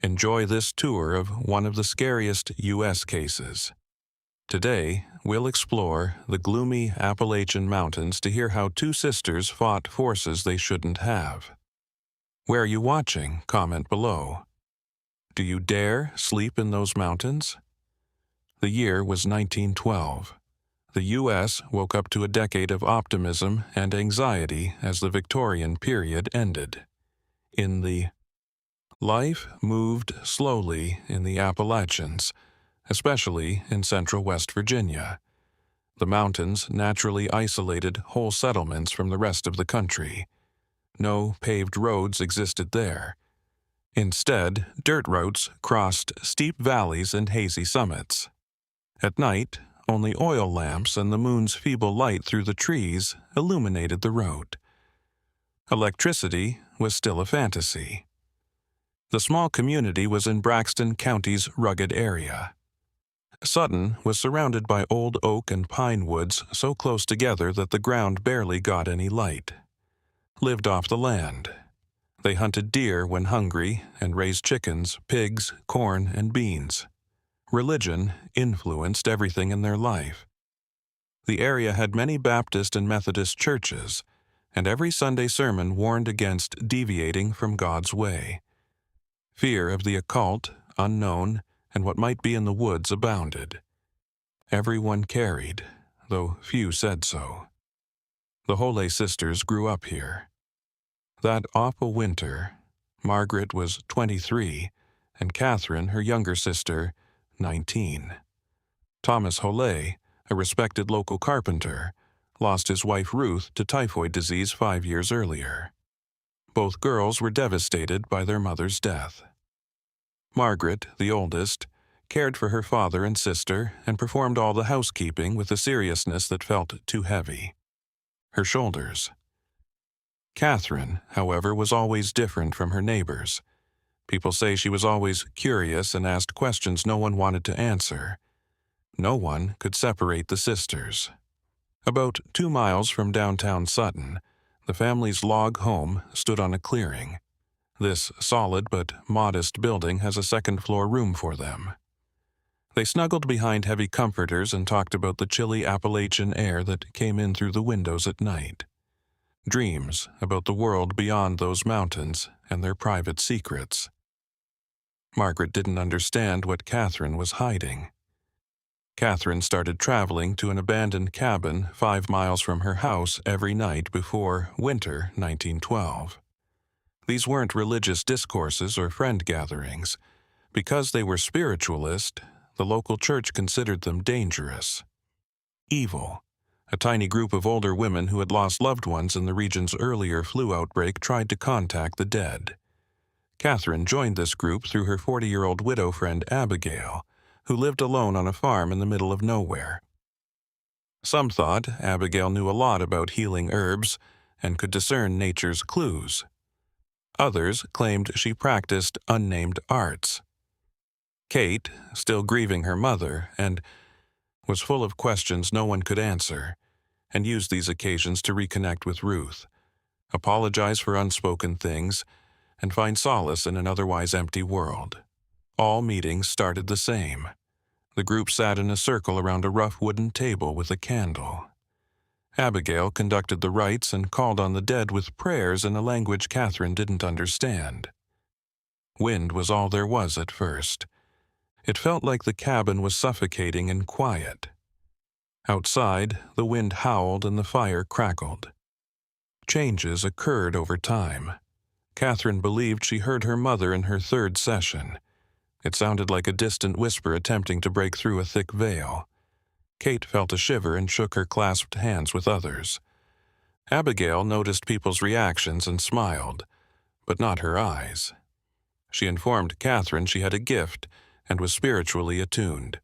Enjoy this tour of one of the scariest U.S. cases. Today, we'll explore the gloomy Appalachian Mountains to hear how two sisters fought forces they shouldn't have. Where are you watching? Comment below. Do you dare sleep in those mountains? The year was 1912. The U.S. woke up to a decade of optimism and anxiety as the Victorian period ended. Life moved slowly in the Appalachians, especially in central West Virginia. The mountains naturally isolated whole settlements from the rest of the country. No paved roads existed there. Instead, dirt roads crossed steep valleys and hazy summits. At night, only oil lamps and the moon's feeble light through the trees illuminated the road. Electricity was still a fantasy. The small community was in Braxton County's rugged area. Sutton was surrounded by old oak and pine woods so close together that the ground barely got any light. Lived off the land. They hunted deer when hungry and raised chickens, pigs, corn, and beans. Religion influenced everything in their life. The area had many Baptist and Methodist churches, and every Sunday sermon warned against deviating from God's way. Fear of the occult, unknown, and what might be in the woods abounded. Everyone carried, though few said so. The Holloway sisters grew up here. That awful winter, Margaret was 23, and Catherine, her younger sister, 19. Thomas Holloway, a respected local carpenter, lost his wife Ruth to typhoid disease 5 years earlier. Both girls were devastated by their mother's death. Margaret, the oldest, cared for her father and sister and performed all the housekeeping with a seriousness that felt too heavy. Her shoulders. Catherine, however, was always different from her neighbors. People say she was always curious and asked questions no one wanted to answer. No one could separate the sisters. About 2 miles from downtown Sutton, the family's log home stood on a clearing. This solid but modest building has a second-floor room for them. They snuggled behind heavy comforters and talked about the chilly Appalachian air that came in through the windows at night. Dreams about the world beyond those mountains and their private secrets. Margaret didn't understand what Catherine was hiding. Catherine started traveling to an abandoned cabin 5 miles from her house every night before winter 1912. These weren't religious discourses or friend gatherings. Because they were spiritualist, the local church considered them dangerous. Evil. A tiny group of older women who had lost loved ones in the region's earlier flu outbreak tried to contact the dead. Catherine joined this group through her 40-year-old widow friend Abigail, who lived alone on a farm in the middle of nowhere. Some thought Abigail knew a lot about healing herbs and could discern nature's clues. Others claimed she practiced unnamed arts. Kate, still grieving her mother, was full of questions no one could answer, and used these occasions to reconnect with Ruth, apologize for unspoken things, and find solace in an otherwise empty world. All meetings started the same. The group sat in a circle around a rough wooden table with a candle. Abigail conducted the rites and called on the dead with prayers in a language Catherine didn't understand. Wind was all there was at first. It felt like the cabin was suffocating in quiet. Outside, the wind howled and the fire crackled. Changes occurred over time. Catherine believed she heard her mother in her 3rd session. It sounded like a distant whisper attempting to break through a thick veil. Kate felt a shiver and shook her clasped hands with others. Abigail noticed people's reactions and smiled, but not her eyes. She informed Catherine she had a gift and was spiritually attuned.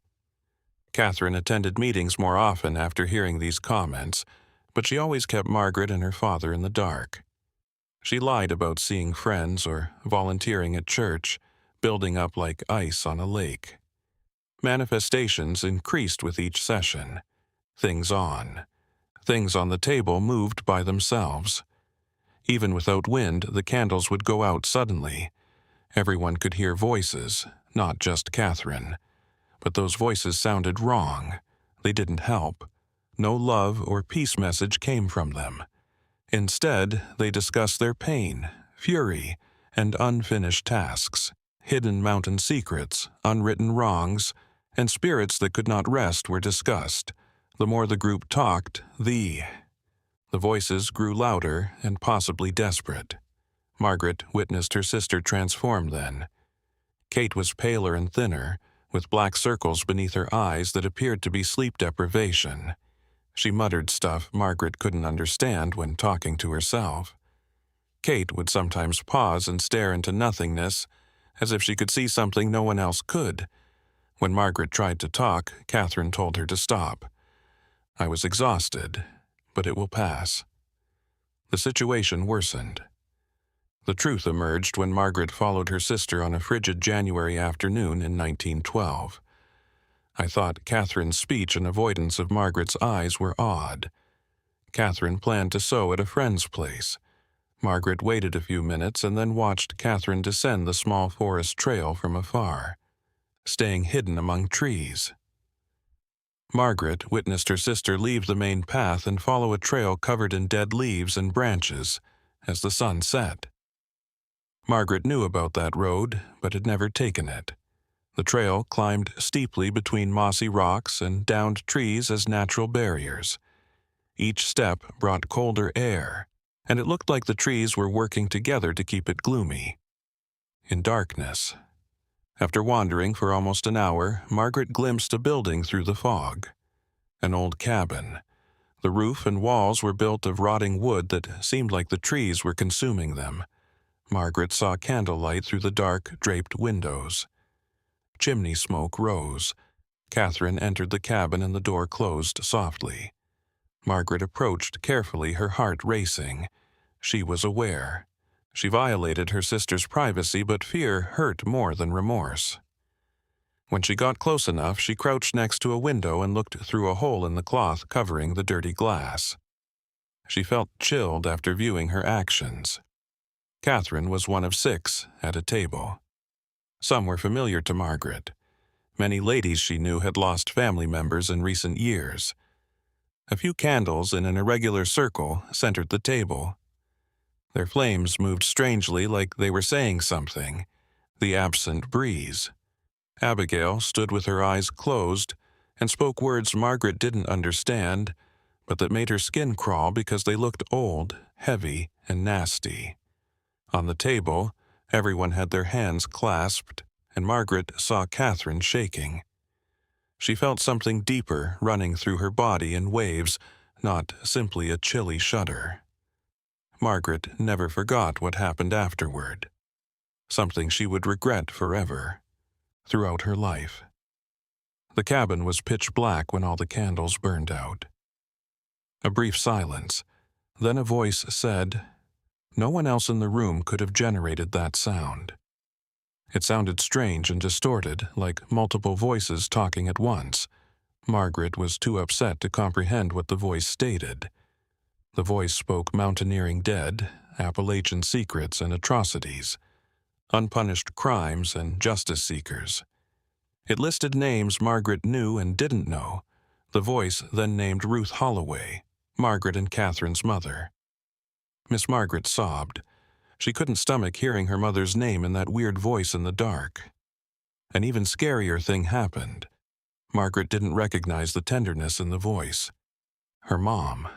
Catherine attended meetings more often after hearing these comments, but she always kept Margaret and her father in the dark. She lied about seeing friends or volunteering at church, building up like ice on a lake. Manifestations increased with each session. Things on the table moved by themselves. Even without wind, the candles would go out suddenly, Everyone could hear voices, not just Catherine. But those voices sounded wrong. They didn't help. No love or peace message came from them. Instead, they discussed their pain, fury, and unfinished tasks, hidden mountain secrets, unwritten wrongs, and spirits that could not rest were discussed. The more the group talked, the voices grew louder and possibly desperate. Margaret witnessed her sister transform then. Kate was paler and thinner, with black circles beneath her eyes that appeared to be sleep deprivation. She muttered stuff Margaret couldn't understand when talking to herself. Kate would sometimes pause and stare into nothingness, as if she could see something no one else could. When Margaret tried to talk, Catherine told her to stop. "I was exhausted, but it will pass." The situation worsened. The truth emerged when Margaret followed her sister on a frigid January afternoon in 1912. I thought Catherine's speech and avoidance of Margaret's eyes were odd. Catherine planned to sew at a friend's place. Margaret waited a few minutes and then watched Catherine descend the small forest trail from afar, staying hidden among trees. Margaret witnessed her sister leave the main path and follow a trail covered in dead leaves and branches as the sun set. Margaret knew about that road, but had never taken it. The trail climbed steeply between mossy rocks and downed trees as natural barriers. Each step brought colder air, and it looked like the trees were working together to keep it gloomy. In darkness. After wandering for almost an hour, Margaret glimpsed a building through the fog. An old cabin. The roof and walls were built of rotting wood that seemed like the trees were consuming them. Margaret saw candlelight through the dark, draped windows. Chimney smoke rose. Catherine entered the cabin and the door closed softly. Margaret approached carefully, her heart racing. She was aware. She violated her sister's privacy, but fear hurt more than remorse. When she got close enough, she crouched next to a window and looked through a hole in the cloth covering the dirty glass. She felt chilled after viewing her actions. Catherine was one of 6 at a table. Some were familiar to Margaret. Many ladies she knew had lost family members in recent years. A few candles in an irregular circle centered the table. Their flames moved strangely, like they were saying something. The absent breeze. Abigail stood with her eyes closed and spoke words Margaret didn't understand, but that made her skin crawl because they looked old, heavy, and nasty. On the table, everyone had their hands clasped, and Margaret saw Catherine shaking. She felt something deeper running through her body in waves, not simply a chilly shudder. Margaret never forgot what happened afterward. Something she would regret forever, throughout her life. The cabin was pitch black when all the candles burned out. A brief silence. Then a voice said, "No one else in the room could have generated that sound." It sounded strange and distorted, like multiple voices talking at once. Margaret was too upset to comprehend what the voice stated. The voice spoke mountaineering dead, Appalachian secrets and atrocities, unpunished crimes and justice seekers. It listed names Margaret knew and didn't know. The voice then named Ruth Holloway, Margaret and Catherine's mother. Miss Margaret sobbed. She couldn't stomach hearing her mother's name in that weird voice in the dark. An even scarier thing happened. Margaret didn't recognize the tenderness in the voice. Her mom.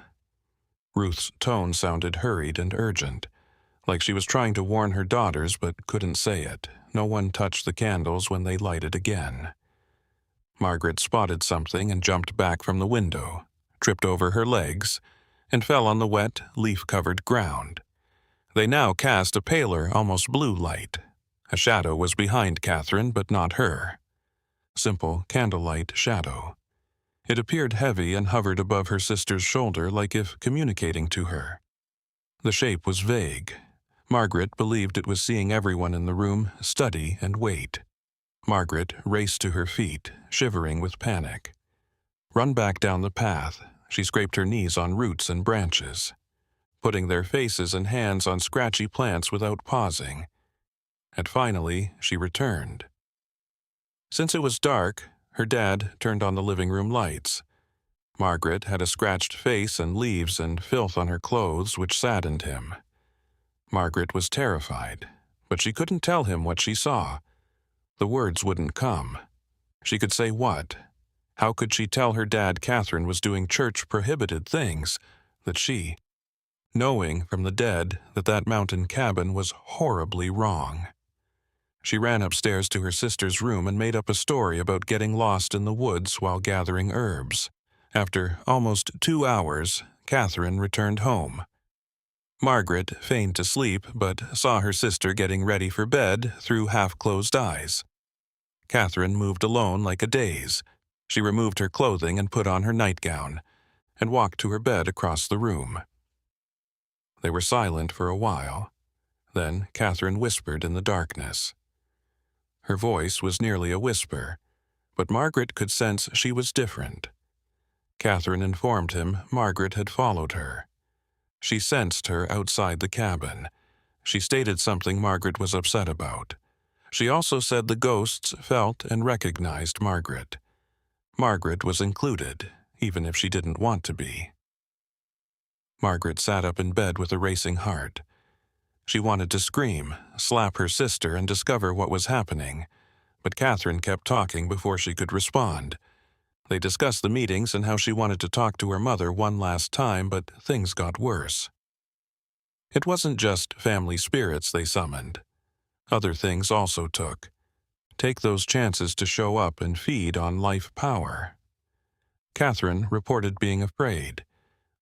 Ruth's tone sounded hurried and urgent, like she was trying to warn her daughters but couldn't say it. No one touched the candles when they lighted again. Margaret spotted something and jumped back from the window, tripped over her legs, and fell on the wet, leaf-covered ground. They now cast a paler, almost blue light. A shadow was behind Catherine, but not her. Simple candlelight shadow. It appeared heavy and hovered above her sister's shoulder like if communicating to her. The shape was vague. Margaret believed it was seeing everyone in the room study and wait. Margaret raced to her feet, shivering with panic. Run back down the path, she scraped her knees on roots and branches, putting their faces and hands on scratchy plants without pausing. and finally she returned. Since it was dark, her dad turned on the living room lights. Margaret had a scratched face and leaves and filth on her clothes which saddened him. Margaret was terrified, but she couldn't tell him what she saw. The words wouldn't come. She could say what? How could she tell her dad Catherine was doing church-prohibited things, that she, knowing from the dead that that mountain cabin was horribly wrong? She ran upstairs to her sister's room and made up a story about getting lost in the woods while gathering herbs. After almost 2 hours, Catherine returned home. Margaret feigned to sleep, but saw her sister getting ready for bed through half-closed eyes. Catherine moved alone like a daze. She removed her clothing and put on her nightgown, and walked to her bed across the room. They were silent for a while. Then Catherine whispered in the darkness. Her voice was nearly a whisper, but Margaret could sense she was different. Catherine informed him Margaret had followed her. She sensed her outside the cabin. She stated something Margaret was upset about. She also said the ghosts felt and recognized Margaret. Margaret was included, even if she didn't want to be. Margaret sat up in bed with a racing heart. She wanted to scream, slap her sister, and discover what was happening, but Catherine kept talking before she could respond. They discussed the meetings and how she wanted to talk to her mother one last time, but things got worse. It wasn't just family spirits they summoned. Other things also took. Take those chances to show up and feed on life power. Catherine reported being afraid.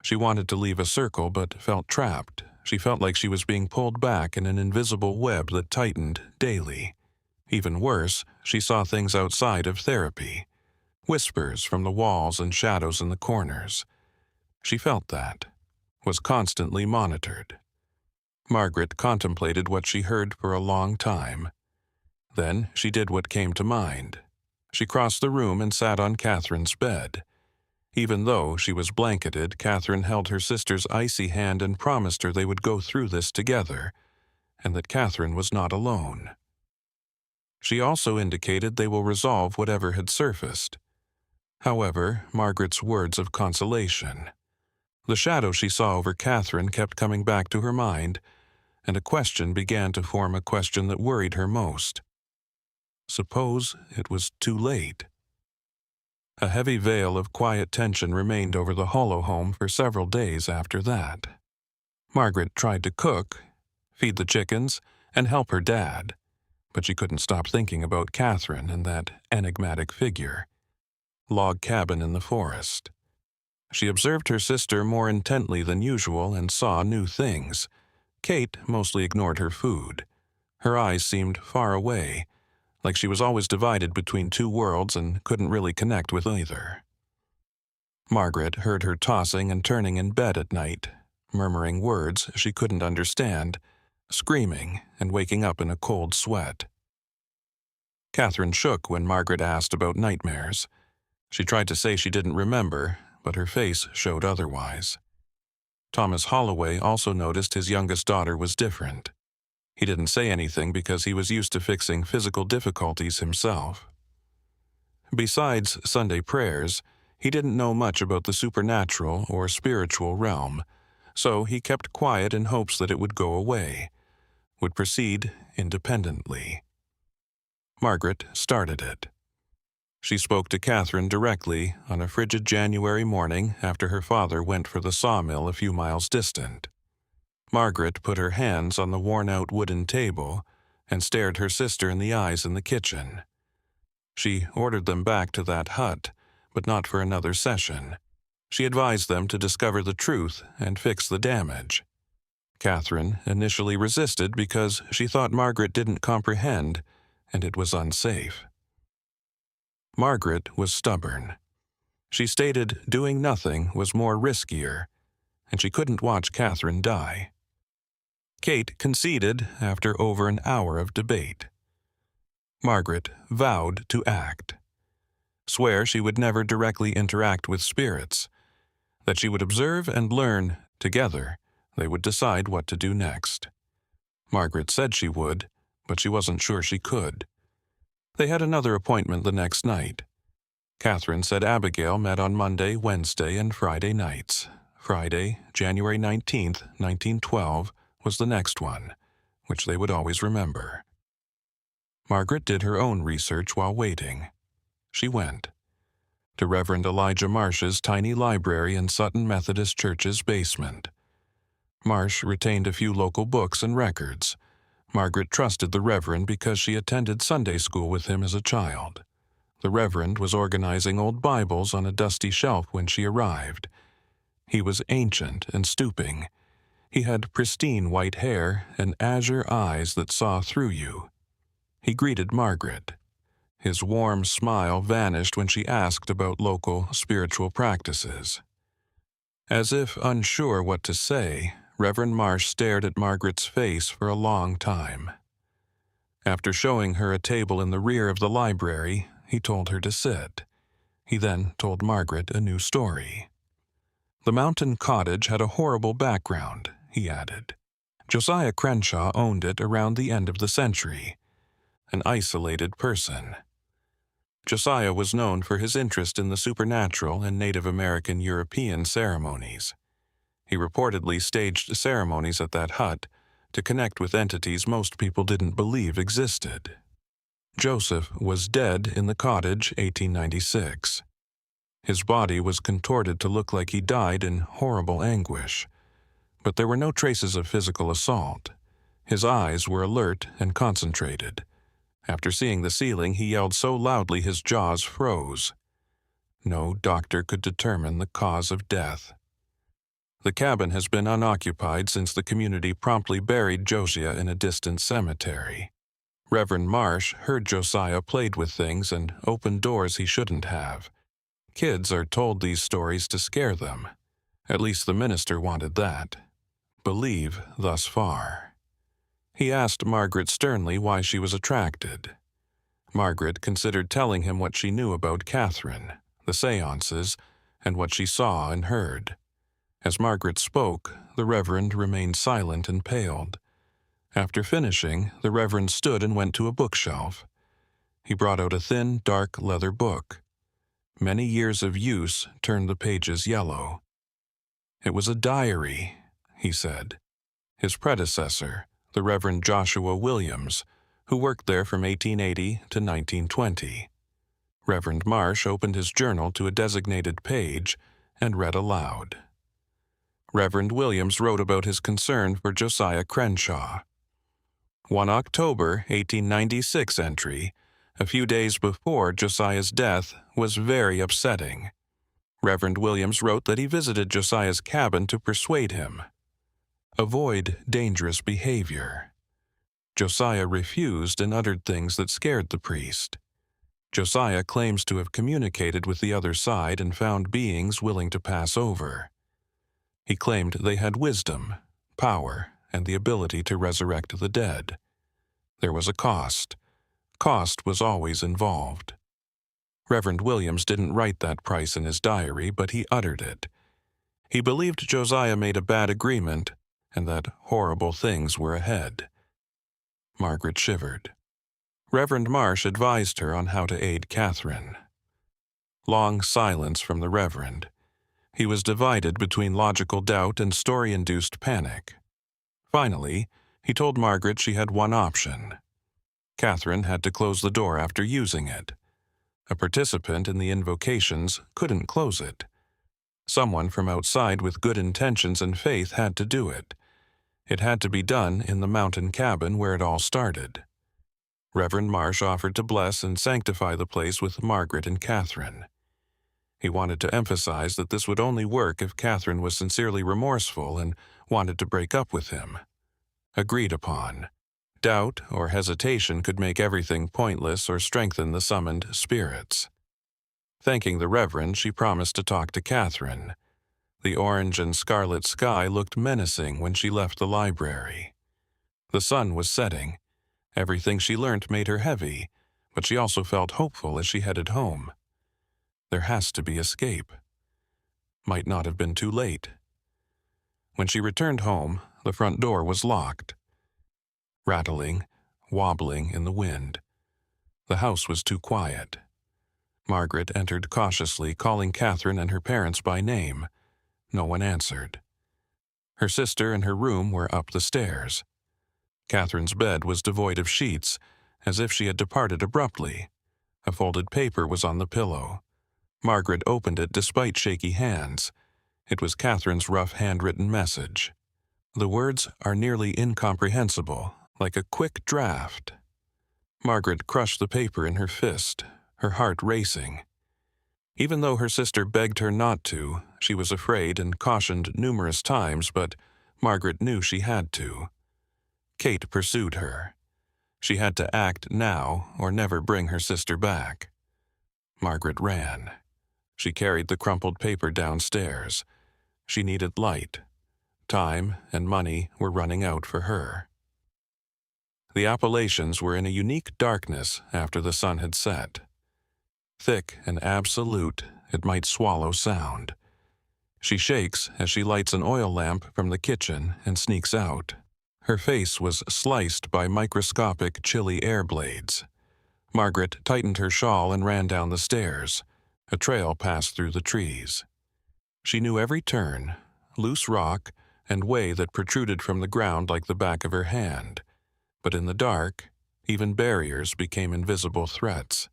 She wanted to leave a circle but felt trapped. She felt like she was being pulled back in an invisible web that tightened daily. Even worse, she saw things outside of therapy. Whispers from the walls and shadows in the corners. She felt that, was constantly monitored. Margaret contemplated what she heard for a long time. Then she did what came to mind. She crossed the room and sat on Catherine's bed. Even though she was blanketed, Catherine held her sister's icy hand and promised her they would go through this together, and that Catherine was not alone. She also indicated they will resolve whatever had surfaced. However, Margaret's words of consolation. The shadow she saw over Catherine kept coming back to her mind, and a question began to form, a question that worried her most. Suppose it was too late. A heavy veil of quiet tension remained over the Hollow home for several days after that. Margaret tried to cook, feed the chickens, and help her dad, but she couldn't stop thinking about Catherine and that enigmatic figure. Log cabin in the forest. She observed her sister more intently than usual and saw new things. Kate mostly ignored her food. Her eyes seemed far away, like she was always divided between two worlds and couldn't really connect with either. Margaret heard her tossing and turning in bed at night, murmuring words she couldn't understand, screaming and waking up in a cold sweat. Catherine shook when Margaret asked about nightmares. She tried to say she didn't remember, but her face showed otherwise. Thomas Holloway also noticed his youngest daughter was different. He didn't say anything because he was used to fixing physical difficulties himself. Besides Sunday prayers, he didn't know much about the supernatural or spiritual realm, so he kept quiet in hopes that it would go away, would proceed independently. Margaret started it. She spoke to Catherine directly on a frigid January morning after her father went for the sawmill a few miles distant. Margaret put her hands on the worn-out wooden table and stared her sister in the eyes in the kitchen. She ordered them back to that hut, but not for another session. She advised them to discover the truth and fix the damage. Catherine initially resisted because she thought Margaret didn't comprehend, and it was unsafe. Margaret was stubborn. She stated doing nothing was more riskier, and she couldn't watch Catherine die. Kate conceded after over an hour of debate. Margaret vowed to act. Swear she would never directly interact with spirits, that she would observe and learn together. They would decide what to do next. Margaret said she would, but she wasn't sure she could. They had another appointment the next night. Catherine said Abigail met on Monday, Wednesday, and Friday nights. Friday, January 19th, 1912, was the next one, which they would always remember. Margaret did her own research while waiting. She went to Reverend Elijah Marsh's tiny library in Sutton Methodist Church's basement. Marsh retained a few local books and records. Margaret trusted the Reverend because she attended Sunday school with him as a child. The Reverend was organizing old Bibles on a dusty shelf when she arrived. He was ancient and stooping. He had pristine white hair and azure eyes that saw through you. He greeted Margaret. His warm smile vanished when she asked about local spiritual practices. As if unsure what to say, Reverend Marsh stared at Margaret's face for a long time. After showing her a table in the rear of the library, he told her to sit. He then told Margaret a new story. The mountain cottage had a horrible background, he added. Josiah Crenshaw owned it around the end of the century. An isolated person. Josiah was known for his interest in the supernatural and Native American European ceremonies. He reportedly staged ceremonies at that hut to connect with entities most people didn't believe existed. Joseph was dead in the cottage 1896. His body was contorted to look like he died in horrible anguish, but there were no traces of physical assault. His eyes were alert and concentrated. After seeing the ceiling, he yelled so loudly his jaws froze. No doctor could determine the cause of death. The cabin has been unoccupied since the community promptly buried Josiah in a distant cemetery. Reverend Marsh heard Josiah played with things and opened doors he shouldn't have. Kids are told these stories to scare them. At least the minister wanted that. Believe thus far. He asked Margaret sternly why she was attracted. Margaret considered telling him what she knew about Catherine, the seances, and what she saw and heard. As Margaret spoke, the Reverend remained silent and paled. After finishing, the Reverend stood and went to a bookshelf. He brought out a thin, dark leather book. Many years of use turned the pages yellow. It was a diary, he said. His predecessor, the Reverend Joshua Williams, who worked there from 1880 to 1920. Reverend Marsh opened his journal to a designated page and read aloud. Reverend Williams wrote about his concern for Josiah Crenshaw. 1 October 1896 entry, a few days before Josiah's death, was very upsetting. Reverend Williams wrote that he visited Josiah's cabin to persuade him. Avoid dangerous behavior. Josiah refused and uttered things that scared the priest. Josiah claims to have communicated with the other side and found beings willing to pass over. He claimed they had wisdom, power, and the ability to resurrect the dead. There was a cost. Cost was always involved. Reverend Williams didn't write that price in his diary, but he uttered it. He believed Josiah made a bad agreement and that horrible things were ahead. Margaret shivered. Reverend Marsh advised her on how to aid Catherine. Long silence from the Reverend. He was divided between logical doubt and story-induced panic. Finally, he told Margaret she had one option. Catherine had to close the door after using it. A participant in the invocations couldn't close it. Someone from outside with good intentions and faith had to do it. It had to be done in the mountain cabin where it all started. Reverend Marsh offered to bless and sanctify the place with Margaret and Catherine. He wanted to emphasize that this would only work if Catherine was sincerely remorseful and wanted to break up with him. Agreed upon. Doubt or hesitation could make everything pointless or strengthen the summoned spirits. Thanking the Reverend, she promised to talk to Catherine. The orange and scarlet sky looked menacing when she left the library. The sun was setting. Everything she learnt made her heavy, but she also felt hopeful as she headed home. There has to be escape. Might not have been too late. When she returned home, the front door was locked. Rattling, wobbling in the wind. The house was too quiet. Margaret entered cautiously, calling Catherine and her parents by name. No one answered. Her sister and her room were up the stairs. Catherine's bed was devoid of sheets, as if she had departed abruptly. A folded paper was on the pillow. Margaret opened it despite shaky hands. It was Catherine's rough handwritten message. The words are nearly incomprehensible, like a quick draft. Margaret crushed the paper in her fist, her heart racing. Even though her sister begged her not to, she was afraid and cautioned numerous times, but Margaret knew she had to. Kate pursued her. She had to act now or never bring her sister back. Margaret ran. She carried the crumpled paper downstairs. She needed light. Time and money were running out for her. The Appalachians were in a unique darkness after the sun had set. Thick and absolute, it might swallow sound. She shakes as she lights an oil lamp from the kitchen and sneaks out. Her face was sliced by microscopic, chilly air blades. Margaret tightened her shawl and ran down the stairs. A trail passed through the trees. She knew every turn, loose rock, and way that protruded from the ground like the back of her hand. But in the dark, even barriers became invisible threats.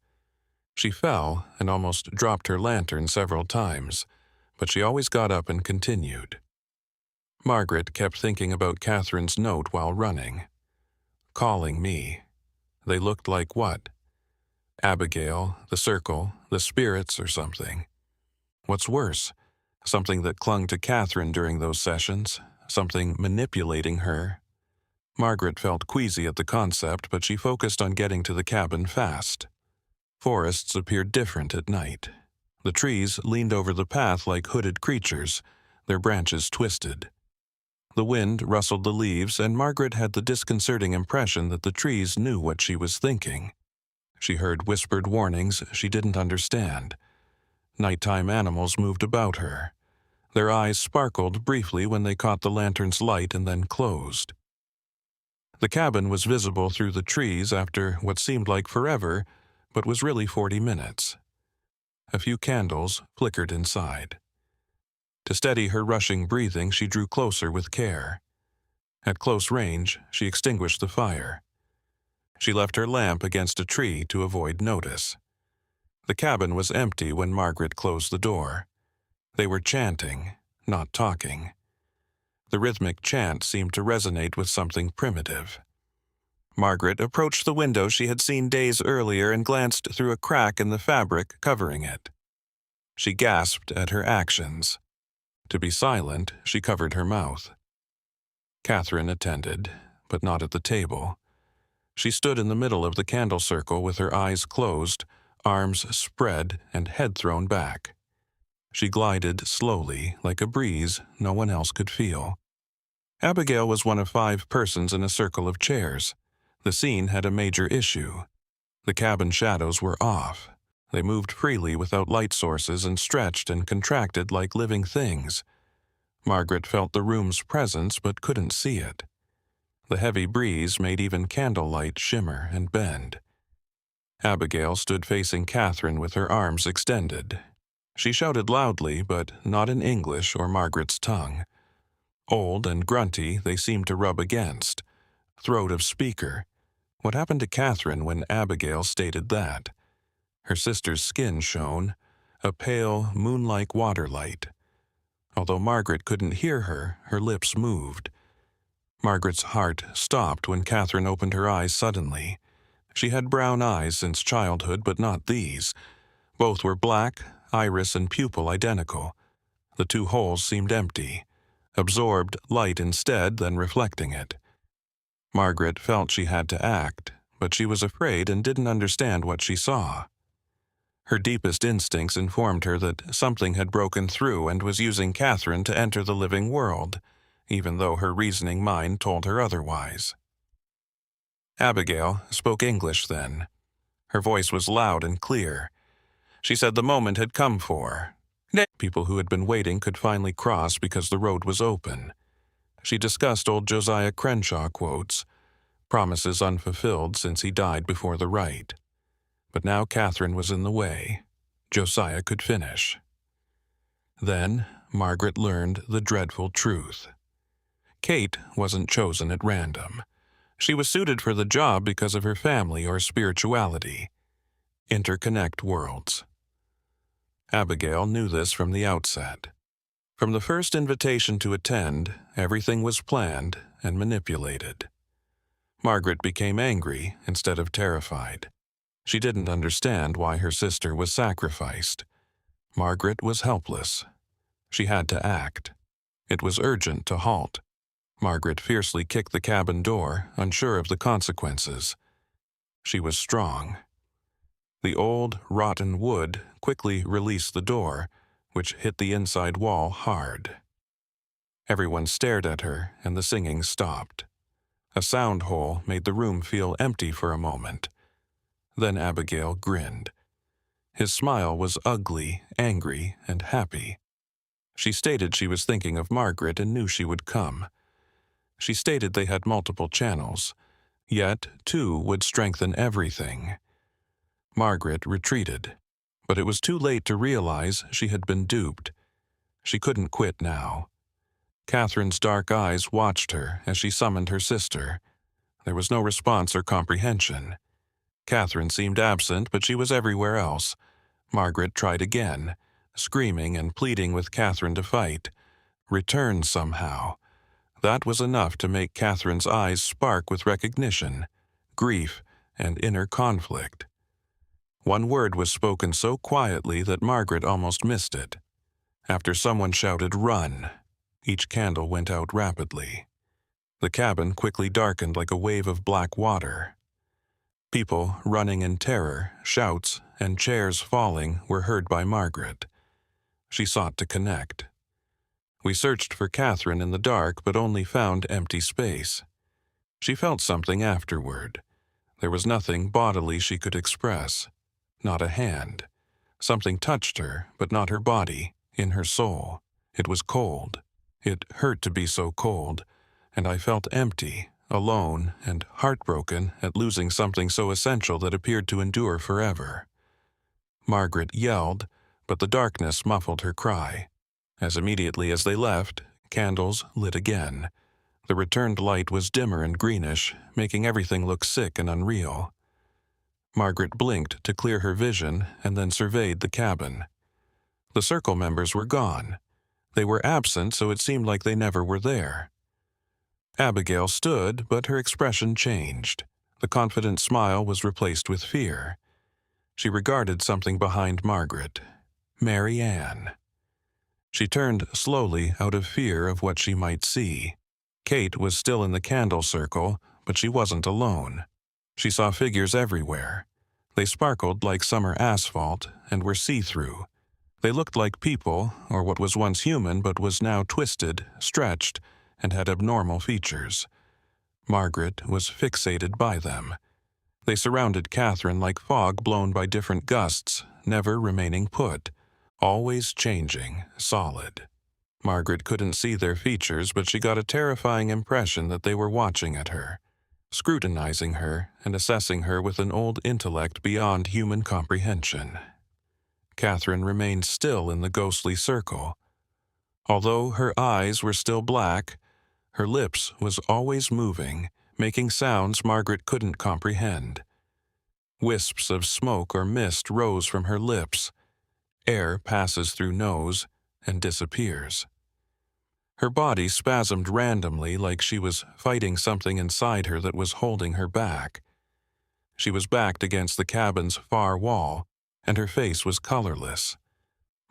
She fell and almost dropped her lantern several times, but she always got up and continued. Margaret kept thinking about Catherine's note while running. Calling me. They looked like what? Abigail, the circle, the spirits, or something. What's worse, something that clung to Catherine during those sessions, something manipulating her. Margaret felt queasy at the concept, but she focused on getting to the cabin fast. Forests appeared different at night. The trees leaned over the path like hooded creatures, their branches twisted. The wind rustled the leaves, and Margaret had the disconcerting impression that the trees knew what she was thinking. She heard whispered warnings she didn't understand. Nighttime animals moved about her. Their eyes sparkled briefly when they caught the lantern's light and then closed. The cabin was visible through the trees after what seemed like forever, but was really 40 minutes. A few candles flickered inside. To steady her rushing breathing, she drew closer with care. At close range, she extinguished the fire. She left her lamp against a tree to avoid notice. The cabin was empty when Margaret closed the door. They were chanting, not talking. The rhythmic chant seemed to resonate with something primitive. Margaret approached the window she had seen days earlier and glanced through a crack in the fabric covering it. She gasped at her actions. To be silent, she covered her mouth. Catherine attended, but not at the table. She stood in the middle of the candle circle with her eyes closed, arms spread, and head thrown back. She glided slowly, like a breeze no one else could feel. Abigail was one of 5 persons in a circle of chairs. The scene had a major issue. The cabin shadows were off. They moved freely without light sources and stretched and contracted like living things. Margaret felt the room's presence but couldn't see it. The heavy breeze made even candlelight shimmer and bend. Abigail stood facing Catherine with her arms extended. She shouted loudly, but not in English or Margaret's tongue. Old and grunty, they seemed to rub against. Throat of speaker. What happened to Catherine when Abigail stated that? Her sister's skin shone, a pale, moon-like waterlight. Although Margaret couldn't hear her, her lips moved. Margaret's heart stopped when Catherine opened her eyes suddenly. She had brown eyes since childhood, but not these. Both were black, iris and pupil identical. The 2 holes seemed empty, absorbed light instead than reflecting it. Margaret felt she had to act, but she was afraid and didn't understand what she saw. Her deepest instincts informed her that something had broken through and was using Catherine to enter the living world, even though her reasoning mind told her otherwise. Abigail spoke English then. Her voice was loud and clear. She said the moment had come for. People who had been waiting could finally cross because the road was open. She discussed old Josiah Crenshaw quotes. promises unfulfilled since he died before the rite. But now Catherine was in the way. Josiah could finish. Then Margaret learned the dreadful truth. Kate wasn't chosen at random. She was suited for the job because of her family or spirituality. Interconnect worlds. Abigail knew this from the outset. From the first invitation to attend, everything was planned and manipulated. Margaret became angry instead of terrified. She didn't understand why her sister was sacrificed. Margaret was helpless. She had to act. It was urgent to halt. Margaret fiercely kicked the cabin door, unsure of the consequences. She was strong. The old, rotten wood quickly released the door, which hit the inside wall hard. Everyone stared at her, and the singing stopped. A sound hole made the room feel empty for a moment. Then Abigail grinned. His smile was ugly, angry, and happy. She stated she was thinking of Margaret and knew she would come. She stated they had multiple channels, yet two would strengthen everything. Margaret retreated, but it was too late to realize she had been duped. She couldn't quit now. Catherine's dark eyes watched her as she summoned her sister. There was no response or comprehension. Catherine seemed absent, but she was everywhere else. Margaret tried again, screaming and pleading with Catherine to fight. Return somehow. That was enough to make Catherine's eyes spark with recognition, grief, and inner conflict. One word was spoken so quietly that Margaret almost missed it. After someone shouted, "Run!" each candle went out rapidly. The cabin quickly darkened like a wave of black water. People running in terror, shouts, and chairs falling were heard by Margaret. She sought to connect. We searched for Catherine in the dark, but only found empty space. She felt something afterward. There was nothing bodily she could express. Not a hand. Something touched her, but not her body, in her soul. It was cold. It hurt to be so cold, and I felt empty, alone, and heartbroken at losing something so essential that appeared to endure forever. Margaret yelled, but the darkness muffled her cry. As immediately as they left, candles lit again. The returned light was dimmer and greenish, making everything look sick and unreal. Margaret blinked to clear her vision and then surveyed the cabin. The circle members were gone. They were absent, so it seemed like they never were there. Abigail stood, but her expression changed. The confident smile was replaced with fear. She regarded something behind Margaret. Mary Ann. She turned slowly out of fear of what she might see. Kate was still in the candle circle, but she wasn't alone. She saw figures everywhere. They sparkled like summer asphalt and were see-through. They looked like people, or what was once human but was now twisted, stretched, and had abnormal features. Margaret was fixated by them. They surrounded Catherine like fog blown by different gusts, never remaining put, always changing, solid. Margaret couldn't see their features, but she got a terrifying impression that they were watching at her, scrutinizing her and assessing her with an old intellect beyond human comprehension. Catherine remained still in the ghostly circle. Although her eyes were still black, her lips was always moving, making sounds Margaret couldn't comprehend. Wisps of smoke or mist rose from her lips. Air passes through nose and disappears. Her body spasmed randomly like she was fighting something inside her that was holding her back. She was backed against the cabin's far wall, and her face was colorless.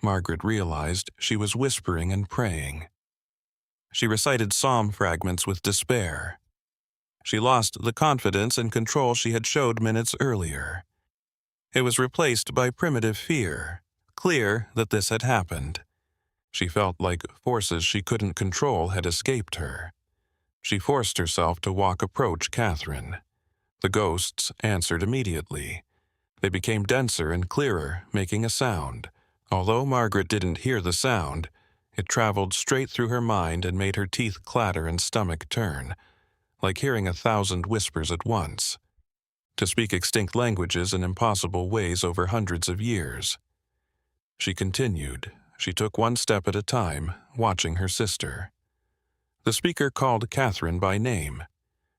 Margaret realized she was whispering and praying. She recited psalm fragments with despair. She lost the confidence and control she had showed minutes earlier. It was replaced by primitive fear, clear that this had happened. She felt like forces she couldn't control had escaped her. She forced herself to approach Catherine. The ghosts answered immediately. They became denser and clearer, making a sound. Although Margaret didn't hear the sound, it traveled straight through her mind and made her teeth clatter and stomach turn. like hearing 1,000 whispers at once, to speak extinct languages in impossible ways over hundreds of years. She continued. She took one step at a time, watching her sister. The speaker called Catherine by name.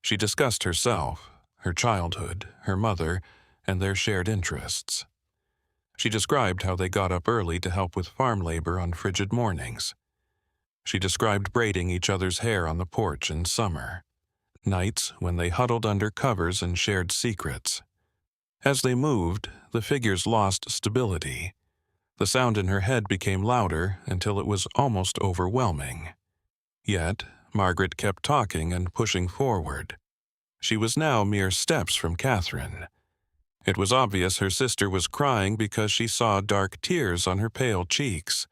She discussed herself, her childhood, her mother, and their shared interests. She described how they got up early to help with farm labor on frigid mornings. She described braiding each other's hair on the porch in summer, nights when they huddled under covers and shared secrets. As they moved, the figures lost stability. The sound in her head became louder until it was almost overwhelming. Yet, Margaret kept talking and pushing forward. She was now mere steps from Catherine. It was obvious her sister was crying because she saw dark tears on her pale cheeks.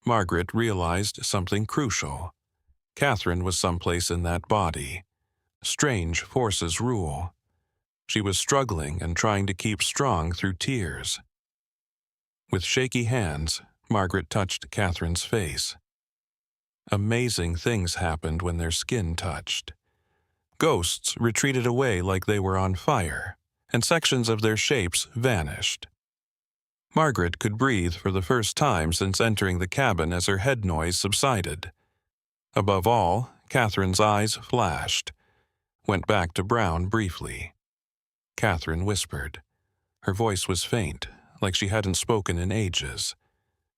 Margaret realized something crucial. Catherine was someplace in that body. Strange forces rule. She was struggling and trying to keep strong through tears. With shaky hands, Margaret touched Catherine's face. Amazing things happened when their skin touched. Ghosts retreated away like they were on fire, and sections of their shapes vanished. Margaret could breathe for the first time since entering the cabin as her head noise subsided. Above all, Catherine's eyes flashed, went back to brown briefly. Catherine whispered. Her voice was faint, like she hadn't spoken in ages.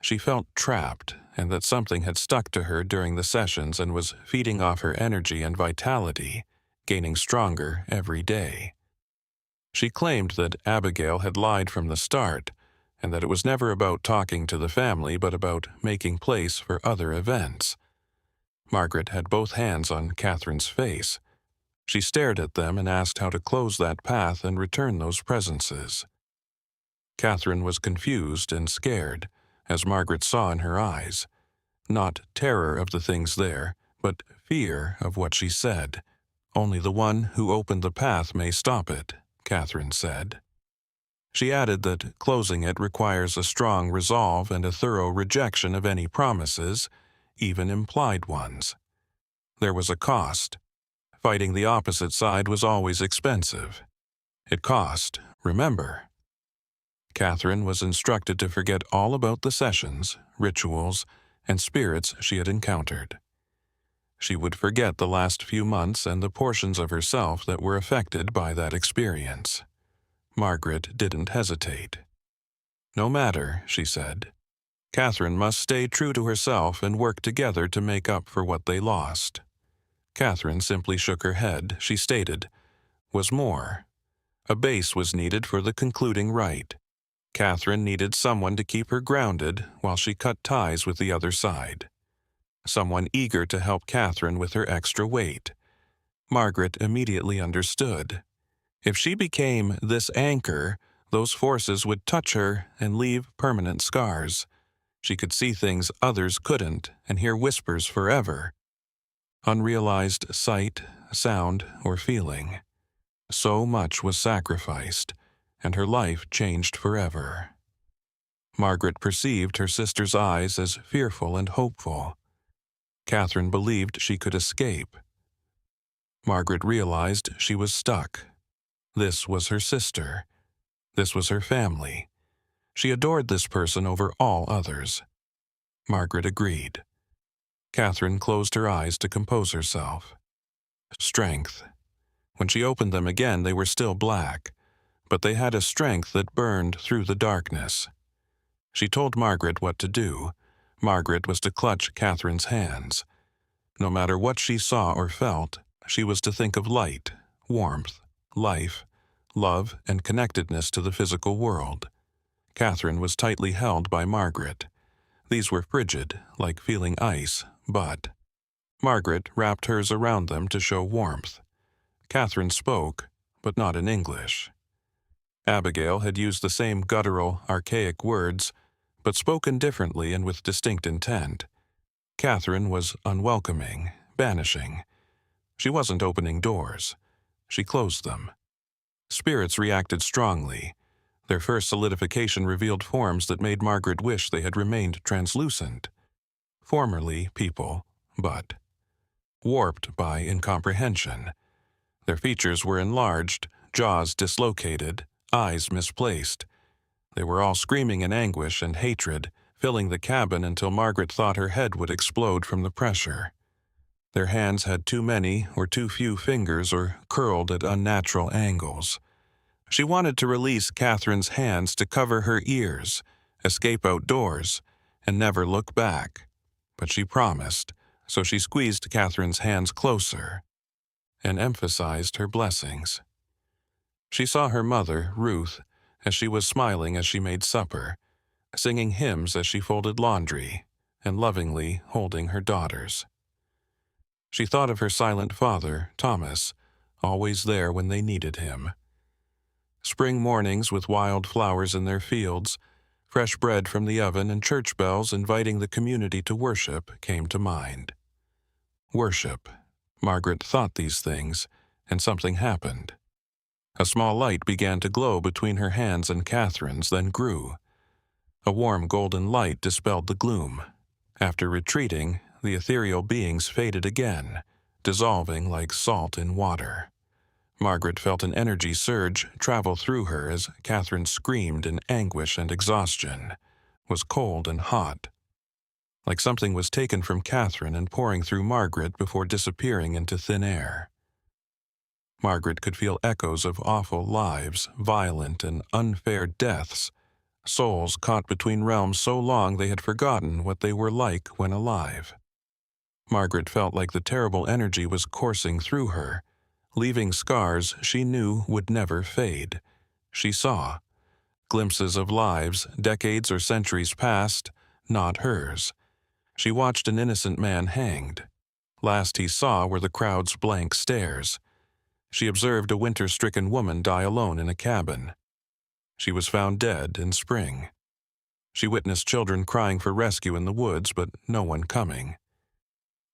She felt trapped, and that something had stuck to her during the sessions and was feeding off her energy and vitality, gaining stronger every day. She claimed that Abigail had lied from the start, and that it was never about talking to the family but about making place for other events. Margaret had both hands on Catherine's face. She stared at them and asked how to close that path and return those presences. Catherine was confused and scared, as Margaret saw in her eyes. Not terror of the things there, but fear of what she said. Only the one who opened the path may stop it, Catherine said. She added that closing it requires a strong resolve and a thorough rejection of any promises, even implied ones. There was a cost. Fighting the opposite side was always expensive. It cost, remember. Catherine was instructed to forget all about the sessions, rituals, and spirits she had encountered. She would forget the last few months and the portions of herself that were affected by that experience. Margaret didn't hesitate. No matter, she said. Catherine must stay true to herself and work together to make up for what they lost. Catherine simply shook her head. She stated, was more. A base was needed for the concluding rite. Catherine needed someone to keep her grounded while she cut ties with the other side. Someone eager to help Catherine with her extra weight. Margaret immediately understood. If she became this anchor, those forces would touch her and leave permanent scars. She could see things others couldn't and hear whispers forever. Unrealized sight, sound, or feeling. So much was sacrificed, and her life changed forever. Margaret perceived her sister's eyes as fearful and hopeful. Catherine believed she could escape. Margaret realized she was stuck. This was her sister. This was her family. She adored this person over all others. Margaret agreed. Catherine closed her eyes to compose herself. Strength. When she opened them again, they were still black, but they had a strength that burned through the darkness. She told Margaret what to do. Margaret was to clutch Catherine's hands. No matter what she saw or felt, she was to think of light, warmth, life, love, and connectedness to the physical world. Catherine was tightly held by Margaret. These were frigid, like feeling ice, but Margaret wrapped hers around them to show warmth. Catherine spoke, but not in English. Abigail had used the same guttural, archaic words, but spoken differently and with distinct intent. Catherine was unwelcoming, banishing. She wasn't opening doors. She closed them. Spirits reacted strongly. Their first solidification revealed forms that made Margaret wish they had remained translucent. Formerly people, but warped by incomprehension. Their features were enlarged, jaws dislocated, eyes misplaced. They were all screaming in anguish and hatred, filling the cabin until Margaret thought her head would explode from the pressure. Their hands had too many or too few fingers or curled at unnatural angles. She wanted to release Catherine's hands to cover her ears, escape outdoors, and never look back. But she promised, so she squeezed Catherine's hands closer and emphasized her blessings. She saw her mother, Ruth, as she was smiling as she made supper, singing hymns as she folded laundry, and lovingly holding her daughters. She thought of her silent father, Thomas, always there when they needed him. Spring mornings with wild flowers in their fields, fresh bread from the oven, and church bells inviting the community to worship came to mind. Worship. Margaret thought these things, and something happened. A small light began to glow between her hands and Catherine's, then grew. A warm golden light dispelled the gloom. After retreating, the ethereal beings faded again, dissolving like salt in water. Margaret felt an energy surge travel through her as Catherine screamed in anguish and exhaustion, was cold and hot. Like something was taken from Catherine and pouring through Margaret before disappearing into thin air. Margaret could feel echoes of awful lives, violent and unfair deaths, souls caught between realms so long they had forgotten what they were like when alive. Margaret felt like the terrible energy was coursing through her, leaving scars she knew would never fade. She saw glimpses of lives, decades or centuries past, not hers. She watched an innocent man hanged. Last he saw were the crowd's blank stares. She observed a winter-stricken woman die alone in a cabin. She was found dead in spring. She witnessed children crying for rescue in the woods, but no one coming.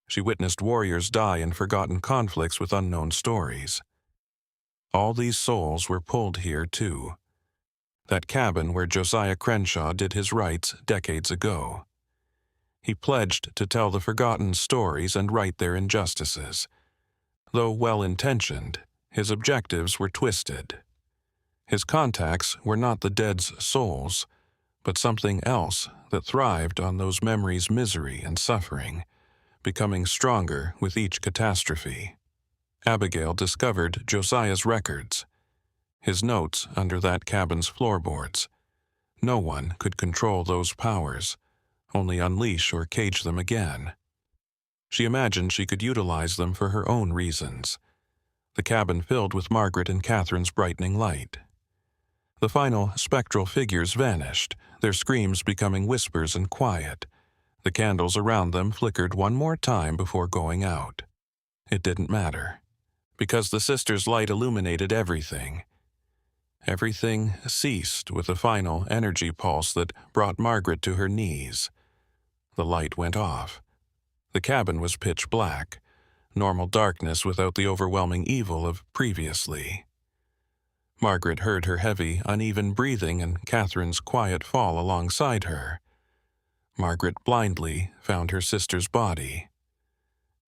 She witnessed warriors die in forgotten conflicts with unknown stories. All these souls were pulled here, too. That cabin where Josiah Crenshaw did his rites decades ago. He pledged to tell the forgotten stories and right their injustices. Though well-intentioned, his objectives were twisted. His contacts were not the dead's souls, but something else that thrived on those memories' misery and suffering, becoming stronger with each catastrophe. Abigail discovered Josiah's records, his notes under that cabin's floorboards. No one could control those powers, only unleash or cage them again. She imagined she could utilize them for her own reasons. The cabin filled with Margaret and Catherine's brightening light. The final spectral figures vanished, their screams becoming whispers and quiet. The candles around them flickered one more time before going out. It didn't matter, because the sisters' light illuminated everything. Everything ceased with a final energy pulse that brought Margaret to her knees. The light went off. The cabin was pitch black, normal darkness without the overwhelming evil of previously. Margaret heard her heavy, uneven breathing and Catherine's quiet fall alongside her. Margaret blindly found her sister's body.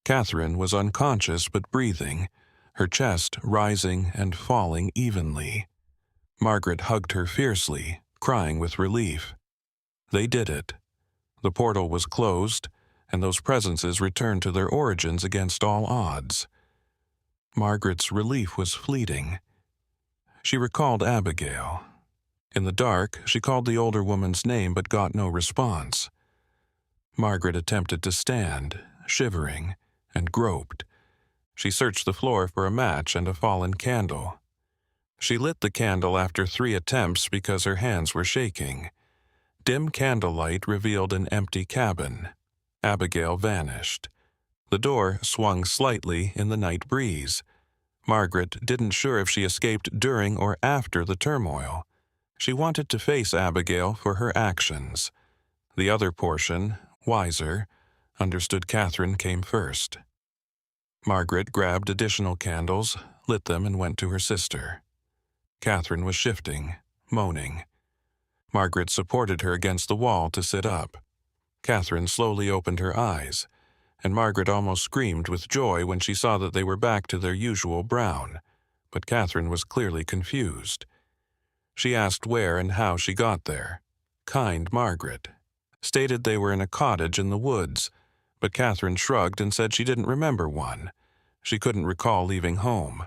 Catherine was unconscious but breathing, her chest rising and falling evenly. Margaret hugged her fiercely, crying with relief. They did it. The portal was closed, and those presences returned to their origins against all odds. Margaret's relief was fleeting. She recalled Abigail. In the dark, she called the older woman's name but got no response. Margaret attempted to stand, shivering, and groped. She searched the floor for a match and a fallen candle. She lit the candle after 3 attempts because her hands were shaking. Dim candlelight revealed an empty cabin. Abigail vanished. The door swung slightly in the night breeze. Margaret didn't sure if she escaped during or after the turmoil. She wanted to face Abigail for her actions. The other portion, wiser, understood Catherine came first. Margaret grabbed additional candles, lit them, and went to her sister. Catherine was shifting, moaning. Margaret supported her against the wall to sit up. Catherine slowly opened her eyes. and Margaret almost screamed with joy when she saw that they were back to their usual brown, but Catherine was clearly confused. She asked where and how she got there. Kind Margaret stated they were in a cottage in the woods, but Catherine shrugged and said she didn't remember one. She couldn't recall leaving home.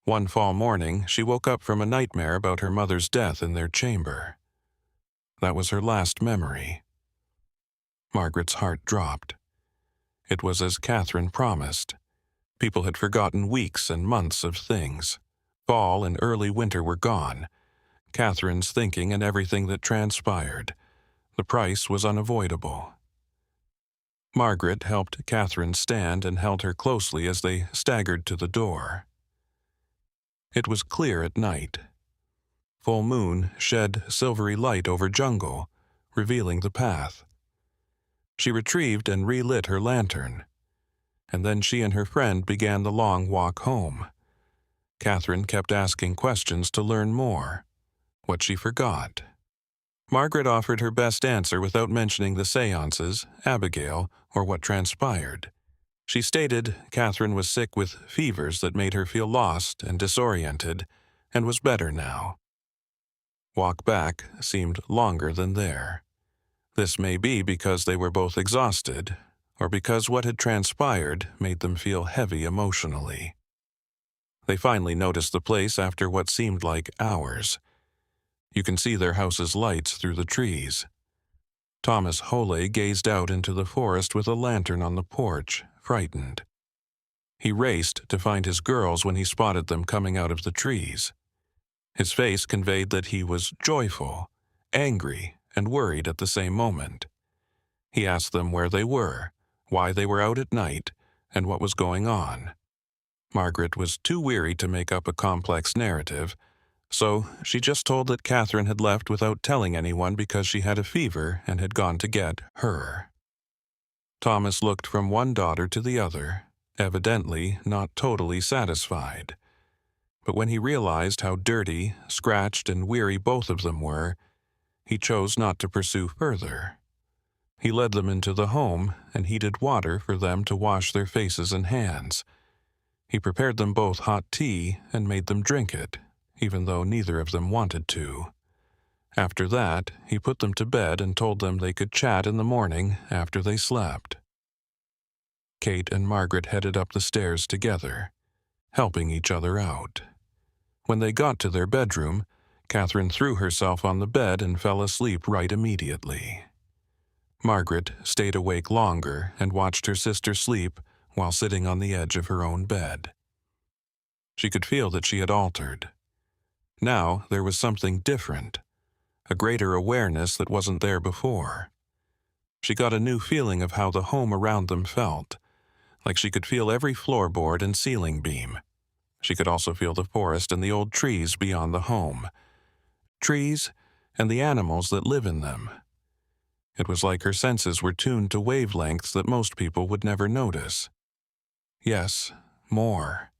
One fall morning, she woke up from a nightmare about her mother's death in their chamber. That was her last memory. Margaret's heart dropped. It was as Catherine promised. People had forgotten weeks and months of things. Fall and early winter were gone. Catherine's thinking and everything that transpired. The price was unavoidable. Margaret helped Catherine stand and held her closely as they staggered to the door. It was clear at night. Full moon shed silvery light over jungle, revealing the path. She retrieved and relit her lantern, and then she and her friend began the long walk home. Catherine kept asking questions to learn more. What she forgot. Margaret offered her best answer without mentioning the seances, Abigail, or what transpired. She stated Catherine was sick with fevers that made her feel lost and disoriented, and was better now. Walk back seemed longer than there. This may be because they were both exhausted, or because what had transpired made them feel heavy emotionally. They finally noticed the place after what seemed like hours. You can see their house's lights through the trees. Thomas Holloway gazed out into the forest with a lantern on the porch, frightened. He raced to find his girls when he spotted them coming out of the trees. His face conveyed that he was joyful, angry, and worried at the same moment. He asked them where they were, why they were out at night, and what was going on. Margaret was too weary to make up a complex narrative, so she just told that Catherine had left without telling anyone because she had a fever and had gone to get her. Thomas looked from one daughter to the other, evidently not totally satisfied. But when he realized how dirty, scratched, and weary both of them were, he chose not to pursue further. He led them into the home and heated water for them to wash their faces and hands. He prepared them both hot tea and made them drink it, even though neither of them wanted to. After that, he put them to bed and told them they could chat in the morning after they slept. Kate and Margaret headed up the stairs together, helping each other out. When they got to their bedroom, Catherine threw herself on the bed and fell asleep right immediately. Margaret stayed awake longer and watched her sister sleep while sitting on the edge of her own bed. She could feel that she had altered. Now there was something different, a greater awareness that wasn't there before. She got a new feeling of how the home around them felt, like she could feel every floorboard and ceiling beam. She could also feel the forest and the old trees beyond the home. Trees and the animals that live in them. It was like her senses were tuned to wavelengths that most people would never notice. Yes, more.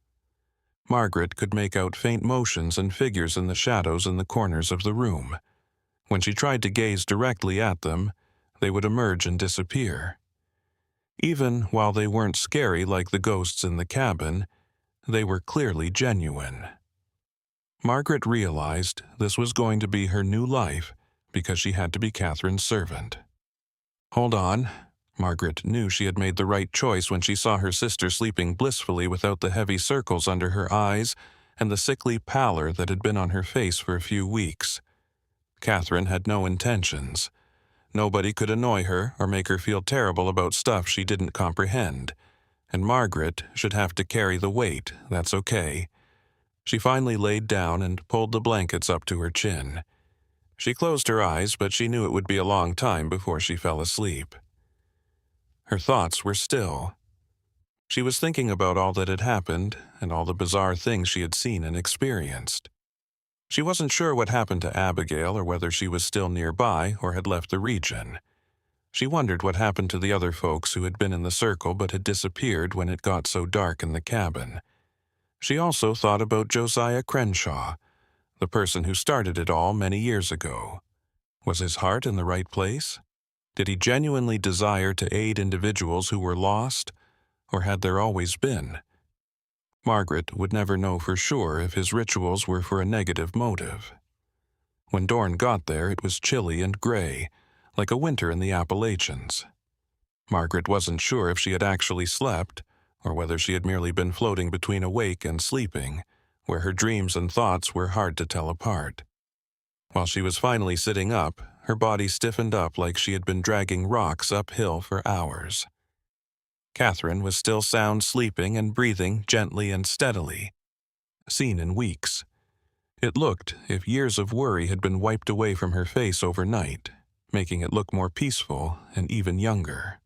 Margaret could make out faint motions and figures in the shadows in the corners of the room. When she tried to gaze directly at them, they would emerge and disappear. Even while they weren't scary like the ghosts in the cabin, they were clearly genuine. Margaret realized this was going to be her new life because she had to be Catherine's servant. Hold on. Margaret knew she had made the right choice when she saw her sister sleeping blissfully without the heavy circles under her eyes and the sickly pallor that had been on her face for a few weeks. Catherine had no intentions. Nobody could annoy her or make her feel terrible about stuff she didn't comprehend. And Margaret should have to carry the weight, that's okay. She finally laid down and pulled the blankets up to her chin. She closed her eyes, but she knew it would be a long time before she fell asleep. Her thoughts were still. She was thinking about all that had happened and all the bizarre things she had seen and experienced. She wasn't sure what happened to Abigail or whether she was still nearby or had left the region. She wondered what happened to the other folks who had been in the circle but had disappeared when it got so dark in the cabin. She also thought about Josiah Crenshaw, the person who started it all many years ago. Was his heart in the right place? Did he genuinely desire to aid individuals who were lost, or had there always been? Margaret would never know for sure if his rituals were for a negative motive. When Dorn got there, it was chilly and gray, like a winter in the Appalachians. Margaret wasn't sure if she had actually slept, or whether she had merely been floating between awake and sleeping, where her dreams and thoughts were hard to tell apart. While she was finally sitting up, her body stiffened up like she had been dragging rocks uphill for hours. Catherine was still sound sleeping and breathing gently and steadily, seen in weeks. It looked as if years of worry had been wiped away from her face overnight, making it look more peaceful and even younger.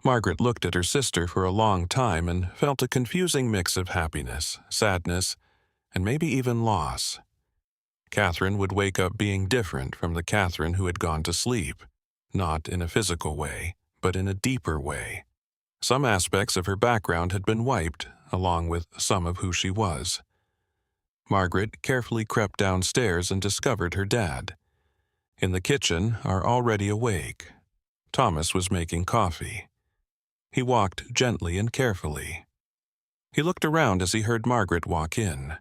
Margaret looked at her sister for a long time and felt a confusing mix of happiness, sadness, and maybe even loss. Catherine would wake up being different from the Catherine who had gone to sleep, not in a physical way, but in a deeper way. Some aspects of her background had been wiped, along with some of who she was. Margaret carefully crept downstairs and discovered her dad. In the kitchen, already awake. Thomas was making coffee. He walked gently and carefully. He looked around as he heard Margaret walk in.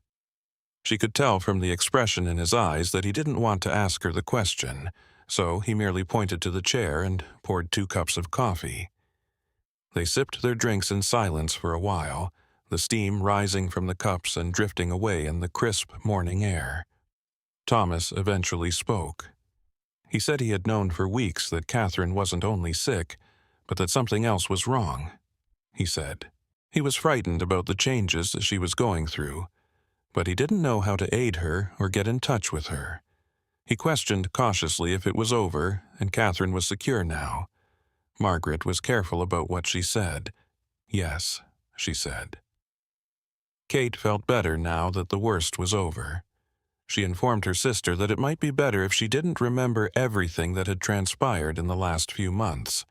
She could tell from the expression in his eyes that he didn't want to ask her the question, so he merely pointed to the chair and poured 2 cups of coffee. They sipped their drinks in silence for a while, the steam rising from the cups and drifting away in the crisp morning air. Thomas eventually spoke. He said he had known for weeks that Catherine wasn't only sick, but that something else was wrong. He said he was frightened about the changes that she was going through, but he didn't know how to aid her or get in touch with her. He questioned cautiously if it was over and Catherine was secure now. Margaret was careful about what she said. Yes, she said. Kate felt better now that the worst was over. She informed her sister that it might be better if she didn't remember everything that had transpired in the last few months.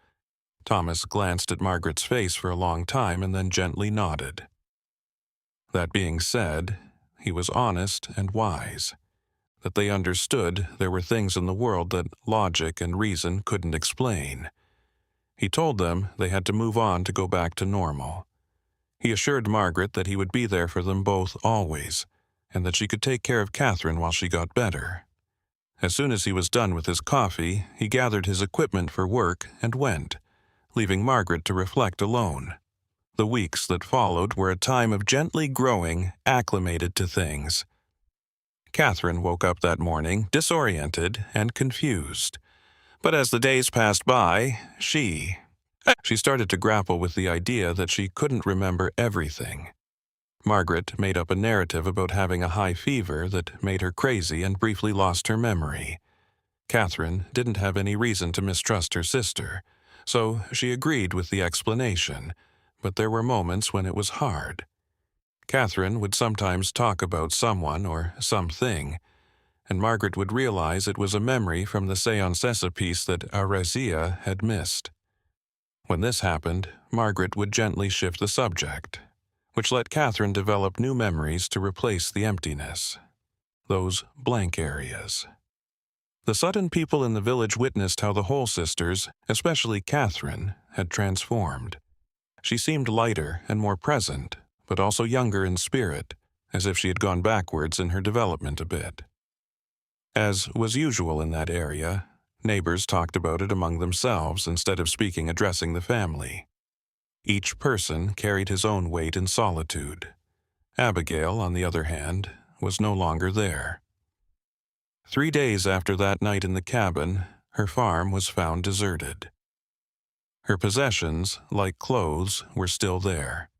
Thomas glanced at Margaret's face for a long time and then gently nodded. That being said, he was honest and wise, that they understood there were things in the world that logic and reason couldn't explain. He told them they had to move on to go back to normal. He assured Margaret that he would be there for them both always, and that she could take care of Catherine while she got better. As soon as he was done with his coffee, he gathered his equipment for work and went, leaving Margaret to reflect alone. The weeks that followed were a time of gently growing, acclimated to things. Catherine woke up that morning, disoriented and confused. But as the days passed by, she started to grapple with the idea that she couldn't remember everything. Margaret made up a narrative about having a high fever that made her crazy and briefly lost her memory. Catherine didn't have any reason to mistrust her sister, so she agreed with the explanation, but there were moments when it was hard. Catherine would sometimes talk about someone or something, and Margaret would realize it was a memory from the séance piece that Aresia had missed. When this happened, Margaret would gently shift the subject, which let Catherine develop new memories to replace the emptiness, those blank areas. The Sutton people in the village witnessed how the Whole sisters, especially Catherine, had transformed. She seemed lighter and more present, but also younger in spirit, as if she had gone backwards in her development a bit. As was usual in that area, neighbors talked about it among themselves instead of addressing the family. Each person carried his own weight in solitude. Abigail, on the other hand, was no longer there. 3 days after that night in the cabin, her farm was found deserted. Her possessions, like clothes, were still there.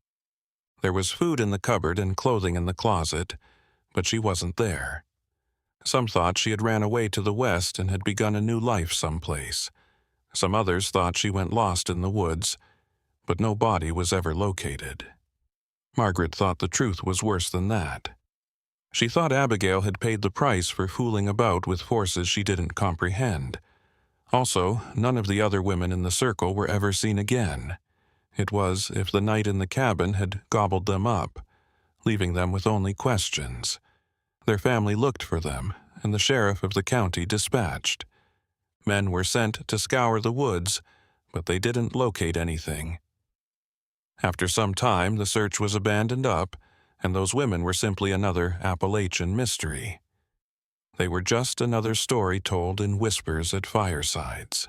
There was food in the cupboard and clothing in the closet, but she wasn't there. Some thought she had ran away to the west and had begun a new life someplace. Some others thought she went lost in the woods, but no body was ever located. Margaret thought the truth was worse than that. She thought Abigail had paid the price for fooling about with forces she didn't comprehend. Also, none of the other women in the circle were ever seen again. It was as if the night in the cabin had gobbled them up, leaving them with only questions. Their family looked for them, and the sheriff of the county dispatched. Men were sent to scour the woods, but they didn't locate anything. After some time, the search was abandoned and those women were simply another Appalachian mystery. They were just another story told in whispers at firesides.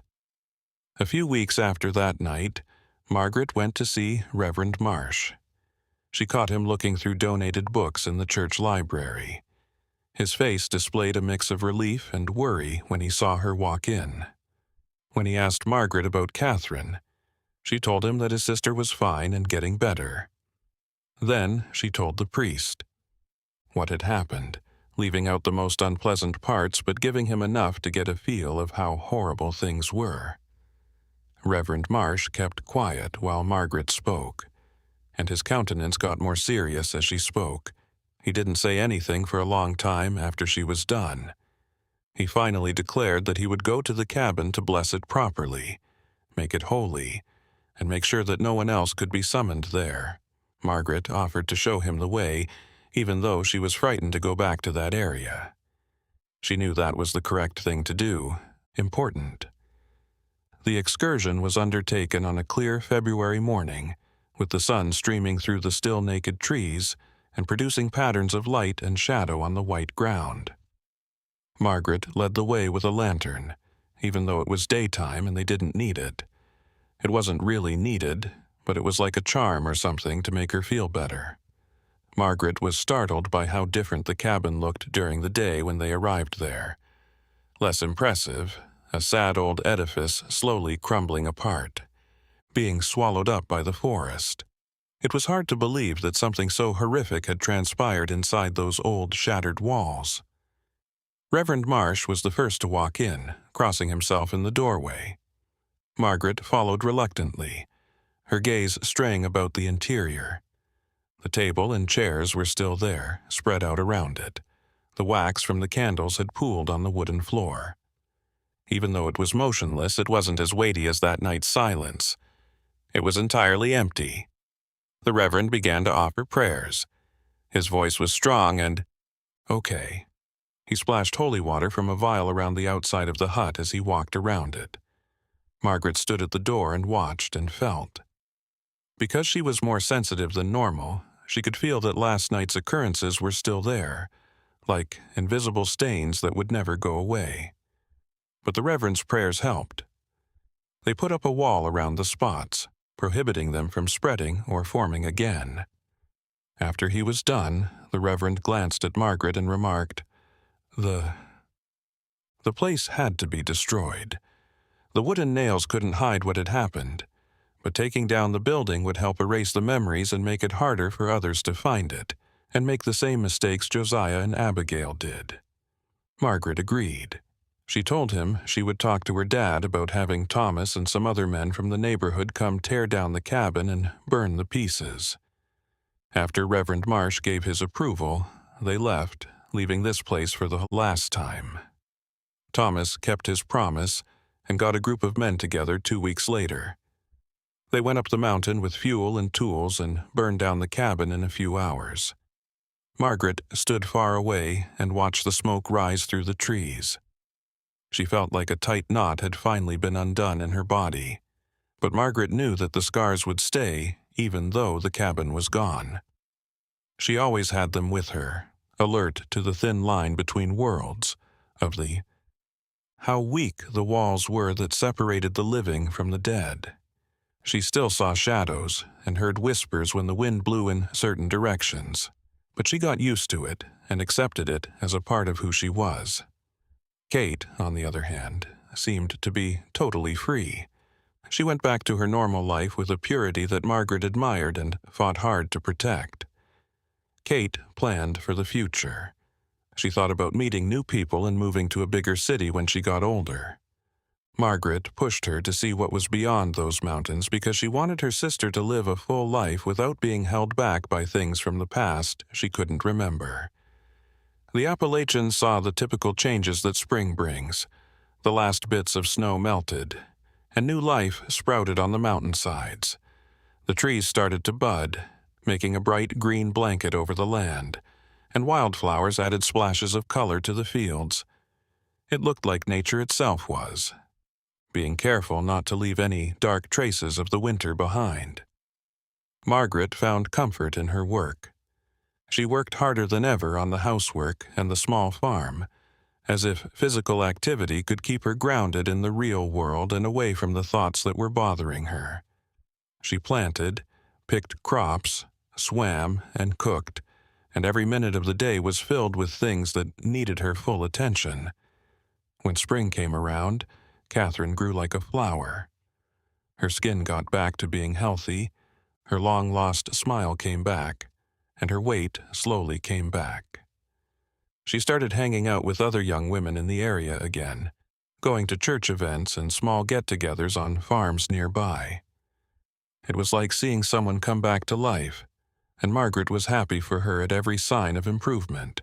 A few weeks after that night, Margaret went to see Reverend Marsh. She caught him looking through donated books in the church library. His face displayed a mix of relief and worry when he saw her walk in. When he asked Margaret about Catherine, she told him that his sister was fine and getting better. Then she told the priest what had happened, leaving out the most unpleasant parts but giving him enough to get a feel of how horrible things were. Reverend Marsh kept quiet while Margaret spoke, and his countenance got more serious as she spoke. He didn't say anything for a long time after she was done. He finally declared that he would go to the cabin to bless it properly, make it holy, and make sure that no one else could be summoned there. Margaret offered to show him the way, even though she was frightened to go back to that area. She knew that was the correct thing to do, important. The excursion was undertaken on a clear February morning, with the sun streaming through the still naked trees and producing patterns of light and shadow on the white ground. Margaret led the way with a lantern, even though it was daytime and they didn't need it. It wasn't really needed, but it was like a charm or something to make her feel better. Margaret was startled by how different the cabin looked during the day when they arrived there. Less impressive, a sad old edifice slowly crumbling apart, being swallowed up by the forest. It was hard to believe that something so horrific had transpired inside those old shattered walls. Reverend Marsh was the first to walk in, crossing himself in the doorway. Margaret followed reluctantly, her gaze straying about the interior. The table and chairs were still there, spread out around it. The wax from the candles had pooled on the wooden floor. Even though it was motionless, it wasn't as weighty as that night's silence. It was entirely empty. The Reverend began to offer prayers. His voice was strong and, "Okay." He splashed holy water from a vial around the outside of the hut as he walked around it. Margaret stood at the door and watched and felt. Because she was more sensitive than normal, she could feel that last night's occurrences were still there, like invisible stains that would never go away. But the Reverend's prayers helped. They put up a wall around the spots, prohibiting them from spreading or forming again. After he was done, the Reverend glanced at Margaret and remarked, The place had to be destroyed. The wooden nails couldn't hide what had happened, but taking down the building would help erase the memories and make it harder for others to find it, and make the same mistakes Josiah and Abigail did. Margaret agreed. She told him she would talk to her dad about having Thomas and some other men from the neighborhood come tear down the cabin and burn the pieces. After Reverend Marsh gave his approval, they left, leaving this place for the last time. Thomas kept his promise and got a group of men together 2 weeks later. They went up the mountain with fuel and tools and burned down the cabin in a few hours. Margaret stood far away and watched the smoke rise through the trees. She felt like a tight knot had finally been undone in her body, but Margaret knew that the scars would stay even though the cabin was gone. She always had them with her, alert to the thin line between worlds, of how weak the walls were that separated the living from the dead. She still saw shadows and heard whispers when the wind blew in certain directions, but she got used to it and accepted it as a part of who she was. Kate, on the other hand, seemed to be totally free. She went back to her normal life with a purity that Margaret admired and fought hard to protect. Kate planned for the future. She thought about meeting new people and moving to a bigger city when she got older. Margaret pushed her to see what was beyond those mountains because she wanted her sister to live a full life without being held back by things from the past she couldn't remember. The Appalachians saw the typical changes that spring brings. The last bits of snow melted, and new life sprouted on the mountainsides. The trees started to bud, making a bright green blanket over the land, and wildflowers added splashes of color to the fields. It looked like nature itself was, being careful not to leave any dark traces of the winter behind. Margaret found comfort in her work. She worked harder than ever on the housework and the small farm, as if physical activity could keep her grounded in the real world and away from the thoughts that were bothering her. She planted, picked crops, swam, and cooked, and every minute of the day was filled with things that needed her full attention. When spring came around, Catherine grew like a flower. Her skin got back to being healthy, her long-lost smile came back, and her weight slowly came back. She started hanging out with other young women in the area again, going to church events and small get-togethers on farms nearby. It was like seeing someone come back to life, and Margaret was happy for her at every sign of improvement,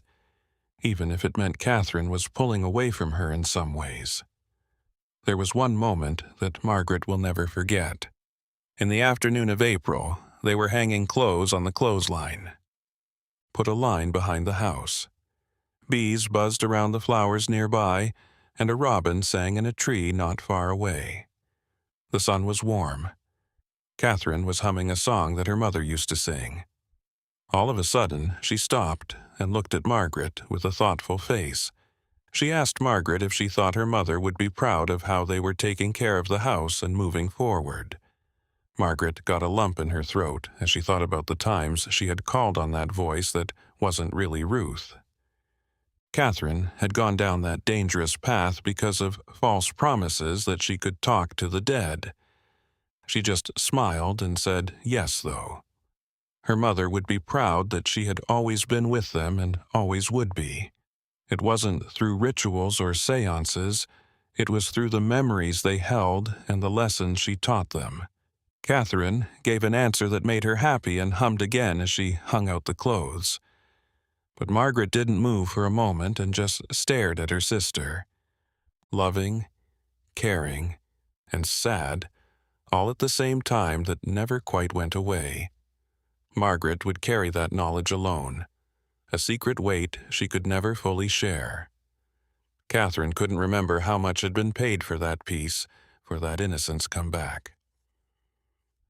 even if it meant Catherine was pulling away from her in some ways. There was one moment that Margaret will never forget. In the afternoon of April, they were hanging clothes on the clothesline. Put a line behind the house. Bees buzzed around the flowers nearby, and a robin sang in a tree not far away. The sun was warm. Catherine was humming a song that her mother used to sing. All of a sudden, she stopped and looked at Margaret with a thoughtful face. She asked Margaret if she thought her mother would be proud of how they were taking care of the house and moving forward. Margaret got a lump in her throat as she thought about the times she had called on that voice that wasn't really Ruth. Catherine had gone down that dangerous path because of false promises that she could talk to the dead. She just smiled and said yes, though. Her mother would be proud that she had always been with them and always would be. It wasn't through rituals or seances, it was through the memories they held and the lessons she taught them. Catherine gave an answer that made her happy and hummed again as she hung out the clothes. But Margaret didn't move for a moment and just stared at her sister. Loving, caring, and sad, all at the same time that never quite went away. Margaret would carry that knowledge alone, a secret weight she could never fully share. Catherine couldn't remember how much had been paid for that peace, for that innocence come back.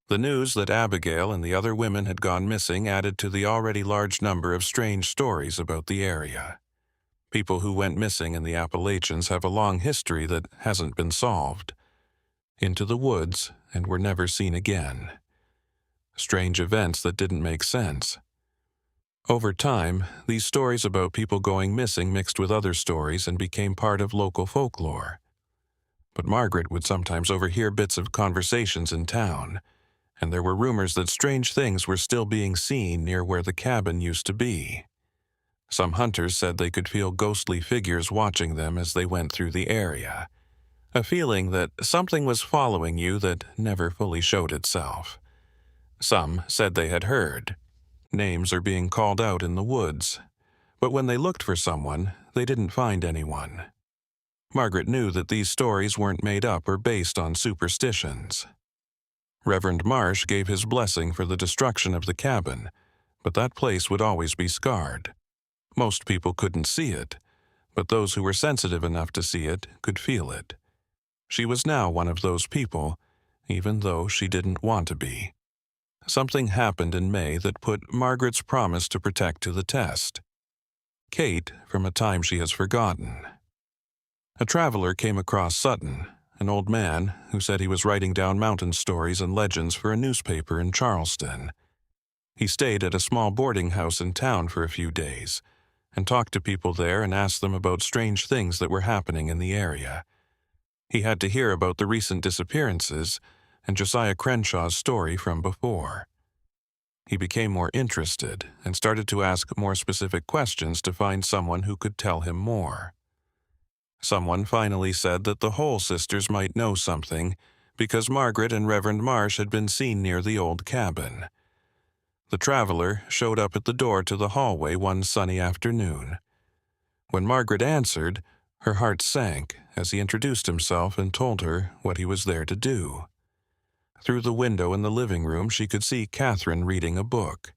The news that Abigail and the other women had gone missing added to the already large number of strange stories about the area. People who went missing in the Appalachians have a long history that hasn't been solved. Into the woods and were never seen again. Strange events that didn't make sense. Over time, these stories about people going missing mixed with other stories and became part of local folklore. But Margaret would sometimes overhear bits of conversations in town, and there were rumors that strange things were still being seen near where the cabin used to be. Some hunters said they could feel ghostly figures watching them as they went through the area, a feeling that something was following you that never fully showed itself. Some said they had heard. Names are being called out in the woods, but when they looked for someone, they didn't find anyone. Margaret knew that these stories weren't made up or based on superstitions. Reverend Marsh gave his blessing for the destruction of the cabin, but that place would always be scarred. Most people couldn't see it, but those who were sensitive enough to see it could feel it. She was now one of those people, even though she didn't want to be. Something happened in May that put Margaret's promise to protect to the test. Kate, from a time she has forgotten. A traveler came across Sutton, an old man who said he was writing down mountain stories and legends for a newspaper in Charleston. He stayed at a small boarding house in town for a few days and talked to people there and asked them about strange things that were happening in the area. He had to hear about the recent disappearances and Josiah Crenshaw's story from before. He became more interested and started to ask more specific questions to find someone who could tell him more. Someone finally said that the Hole sisters might know something because Margaret and Reverend Marsh had been seen near the old cabin. The traveler showed up at the door to the hallway one sunny afternoon. When Margaret answered, her heart sank as he introduced himself and told her what he was there to do. Through the window in the living room, she could see Catherine reading a book.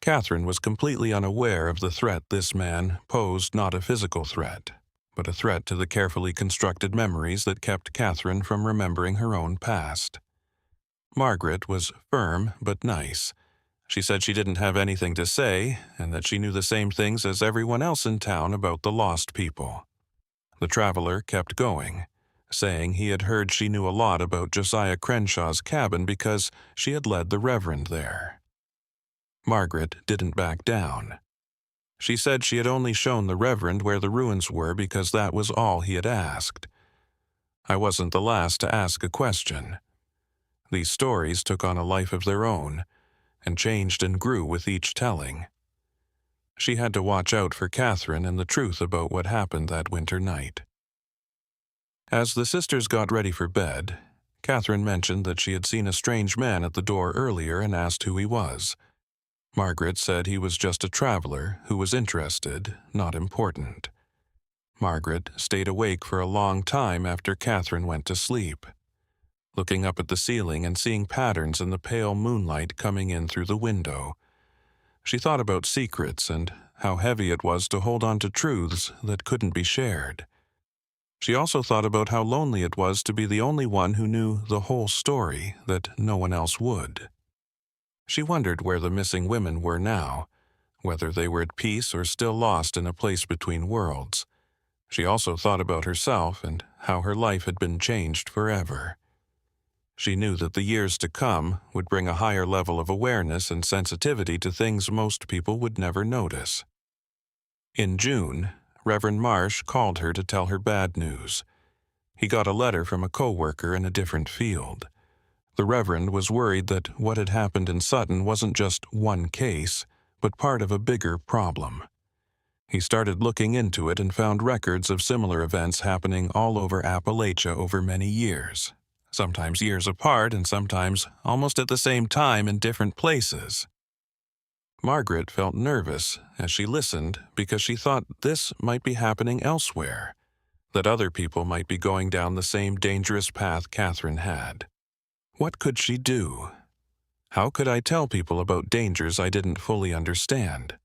Catherine was completely unaware of the threat this man posed, not a physical threat, but a threat to the carefully constructed memories that kept Catherine from remembering her own past. Margaret was firm but nice. She said she didn't have anything to say, and that she knew the same things as everyone else in town about the lost people. The traveler kept going, saying he had heard she knew a lot about Josiah Crenshaw's cabin because she had led the Reverend there. Margaret didn't back down. She said she had only shown the Reverend where the ruins were because that was all he had asked. I wasn't the last to ask a question. These stories took on a life of their own, and changed and grew with each telling. She had to watch out for Catherine and the truth about what happened that winter night. As the sisters got ready for bed, Catherine mentioned that she had seen a strange man at the door earlier and asked who he was. Margaret said he was just a traveler who was interested, not important. Margaret stayed awake for a long time after Catherine went to sleep, looking up at the ceiling and seeing patterns in the pale moonlight coming in through the window. She thought about secrets and how heavy it was to hold on to truths that couldn't be shared. She also thought about how lonely it was to be the only one who knew the whole story that no one else would. She wondered where the missing women were now, whether they were at peace or still lost in a place between worlds. She also thought about herself and how her life had been changed forever. She knew that the years to come would bring a higher level of awareness and sensitivity to things most people would never notice. In June, Reverend Marsh called her to tell her bad news. He got a letter from a co-worker in a different field. The Reverend was worried that what had happened in Sutton wasn't just one case, but part of a bigger problem. He started looking into it and found records of similar events happening all over Appalachia over many years, sometimes years apart and sometimes almost at the same time in different places. Margaret felt nervous as she listened because she thought this might be happening elsewhere, that other people might be going down the same dangerous path Catherine had. What could she do? How could I tell people about dangers I didn't fully understand?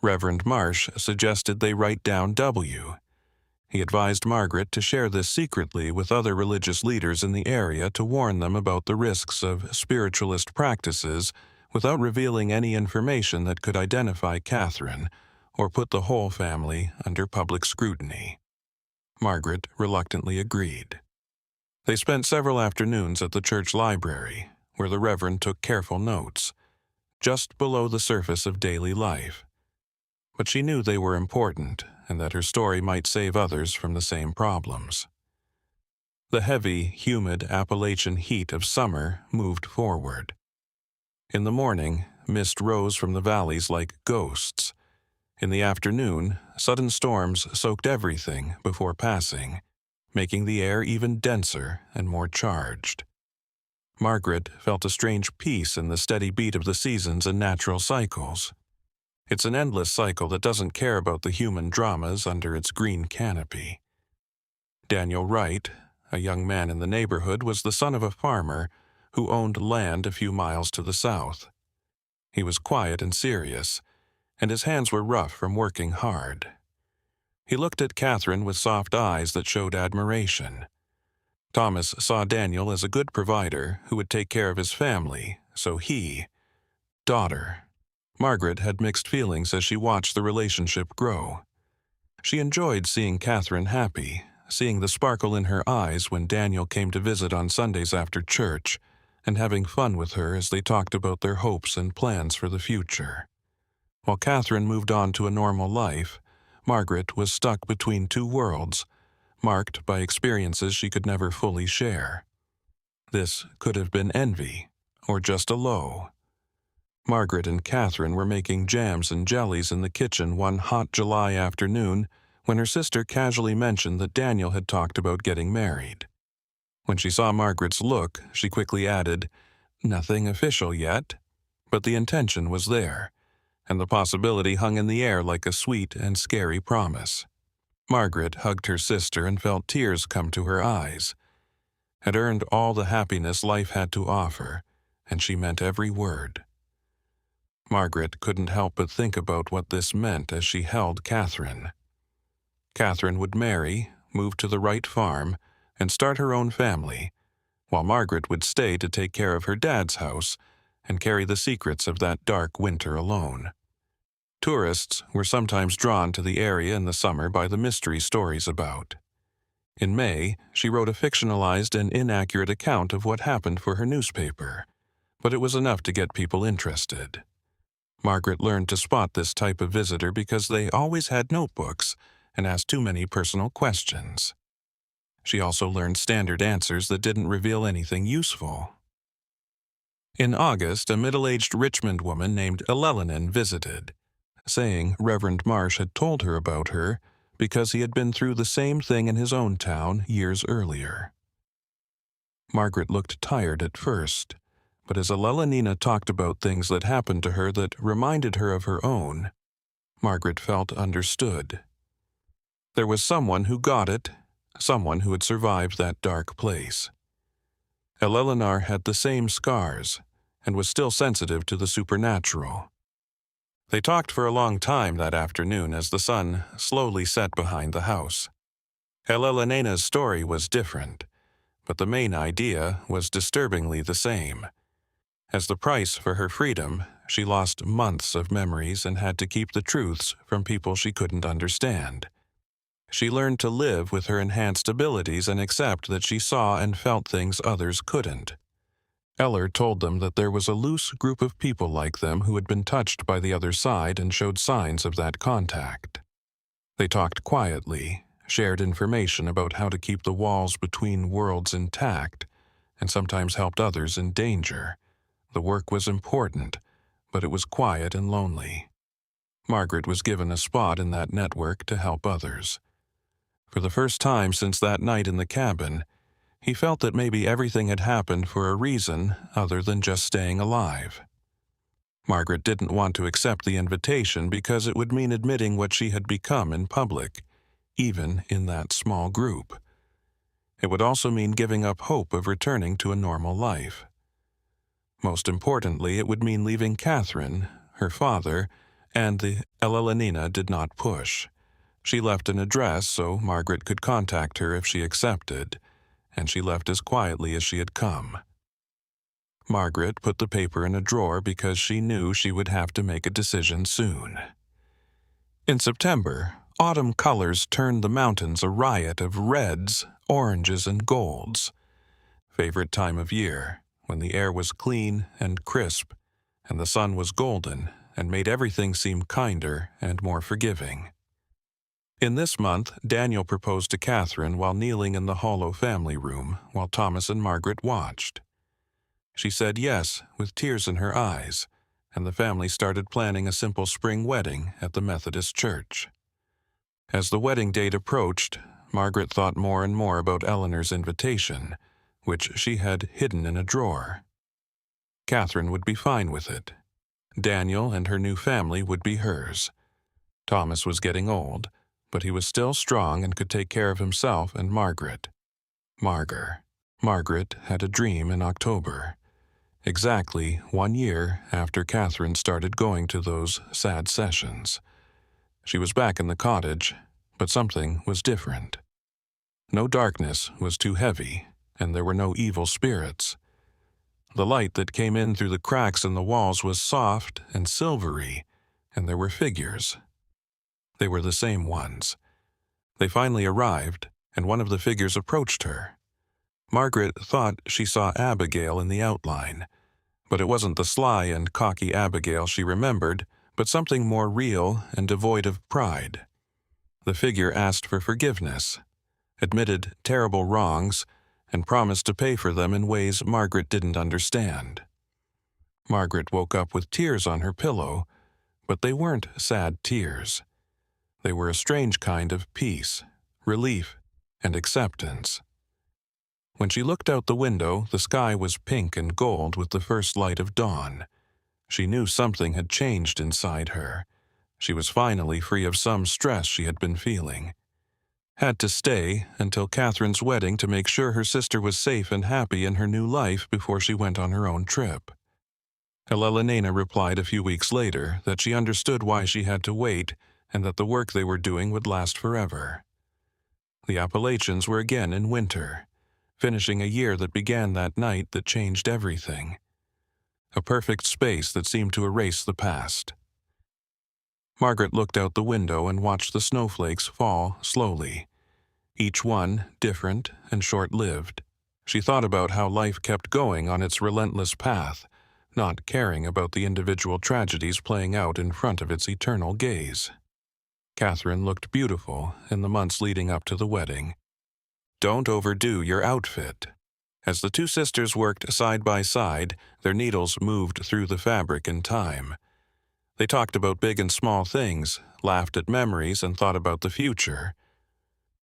Reverend Marsh suggested they write down W. He advised Margaret to share this secretly with other religious leaders in the area to warn them about the risks of spiritualist practices without revealing any information that could identify Catherine or put the whole family under public scrutiny. Margaret reluctantly agreed. They spent several afternoons at the church library, where the Reverend took careful notes, just below the surface of daily life. But she knew they were important, and that her story might save others from the same problems. The heavy, humid Appalachian heat of summer moved forward. In the morning, mist rose from the valleys like ghosts. In the afternoon, sudden storms soaked everything before passing, making the air even denser and more charged. Margaret felt a strange peace in the steady beat of the seasons and natural cycles. It's an endless cycle that doesn't care about the human dramas under its green canopy. Daniel Wright, a young man in the neighborhood, was the son of a farmer who owned land a few miles to the south. He was quiet and serious, and his hands were rough from working hard. He looked at Catherine with soft eyes that showed admiration. Thomas saw Daniel as a good provider who would take care of his family, so daughter. Margaret had mixed feelings as she watched the relationship grow. She enjoyed seeing Catherine happy, seeing the sparkle in her eyes when Daniel came to visit on Sundays after church, and having fun with her as they talked about their hopes and plans for the future. While Catherine moved on to a normal life, Margaret was stuck between two worlds, marked by experiences she could never fully share. This could have been envy, or just a low. Margaret and Catherine were making jams and jellies in the kitchen one hot July afternoon when her sister casually mentioned that Daniel had talked about getting married. When she saw Margaret's look, she quickly added, "Nothing official yet," but the intention was there, and the possibility hung in the air like a sweet and scary promise. Margaret hugged her sister and felt tears come to her eyes. Had earned all the happiness life had to offer, and she meant every word. Margaret couldn't help but think about what this meant as she held Catherine. Catherine would marry, move to the right farm, and start her own family, while Margaret would stay to take care of her dad's house and carry the secrets of that dark winter alone. Tourists were sometimes drawn to the area in the summer by the mystery stories about. In May, she wrote a fictionalized and inaccurate account of what happened for her newspaper, but it was enough to get people interested. Margaret learned to spot this type of visitor because they always had notebooks and asked too many personal questions. She also learned standard answers that didn't reveal anything useful. In August, a middle-aged Richmond woman named Llewellyn visited, saying Reverend Marsh had told her about her because he had been through the same thing in his own town years earlier. Margaret looked tired at first, but as Llewellyn talked about things that happened to her that reminded her of her own, Margaret felt understood. There was someone who got it, someone who had survived that dark place. Eleanor had the same scars and was still sensitive to the supernatural. They talked for a long time that afternoon as the sun slowly set behind the house. Elena's story was different, but the main idea was disturbingly the same. As the price for her freedom, she lost months of memories and had to keep the truths from people she couldn't understand. She learned to live with her enhanced abilities and accept that she saw and felt things others couldn't. Eller told them that there was a loose group of people like them who had been touched by the other side and showed signs of that contact. They talked quietly, shared information about how to keep the walls between worlds intact, and sometimes helped others in danger. The work was important, but it was quiet and lonely. Margaret was given a spot in that network to help others. For the first time since that night in the cabin, he felt that maybe everything had happened for a reason other than just staying alive. Margaret didn't want to accept the invitation because it would mean admitting what she had become in public, even in that small group. It would also mean giving up hope of returning to a normal life. Most importantly, it would mean leaving Catherine, her father, and the Llewellyn did not push. She left an address so Margaret could contact her if she accepted, and she left as quietly as she had come. Margaret put the paper in a drawer because she knew she would have to make a decision soon. In September, autumn colors turned the mountains a riot of reds, oranges, and golds. Favorite time of year, when the air was clean and crisp, and the sun was golden and made everything seem kinder and more forgiving. In this month, Daniel proposed to Catherine while kneeling in the Holloway family room while Thomas and Margaret watched. She said yes with tears in her eyes, and the family started planning a simple spring wedding at the Methodist church. As the wedding date approached, Margaret thought more and more about Eleanor's invitation, which she had hidden in a drawer. Catherine would be fine with it. Daniel and her new family would be hers. Thomas was getting old, but he was still strong and could take care of himself and Margaret. Margaret had a dream in October, exactly 1 year after Catherine started going to those sad sessions. She was back in the cottage, but something was different. No darkness was too heavy, and there were no evil spirits. The light that came in through the cracks in the walls was soft and silvery, and there were figures. They were the same ones. They finally arrived, and one of the figures approached her. Margaret thought she saw Abigail in the outline, but it wasn't the sly and cocky Abigail she remembered, but something more real and devoid of pride. The figure asked for forgiveness, admitted terrible wrongs, and promised to pay for them in ways Margaret didn't understand. Margaret woke up with tears on her pillow, but they weren't sad tears. They were a strange kind of peace, relief, and acceptance. When she looked out the window, the sky was pink and gold with the first light of dawn. She knew something had changed inside her. She was finally free of some stress she had been feeling. Had to stay until Catherine's wedding to make sure her sister was safe and happy in her new life before she went on her own trip. Helena replied a few weeks later that she understood why she had to wait and that the work they were doing would last forever. The Appalachians were again in winter, finishing a year that began that night that changed everything. A perfect space that seemed to erase the past. Margaret looked out the window and watched the snowflakes fall slowly, each one different and short-lived. She thought about how life kept going on its relentless path, not caring about the individual tragedies playing out in front of its eternal gaze. Catherine looked beautiful in the months leading up to the wedding. Don't overdo your outfit. As the two sisters worked side by side, their needles moved through the fabric in time. They talked about big and small things, laughed at memories, and thought about the future.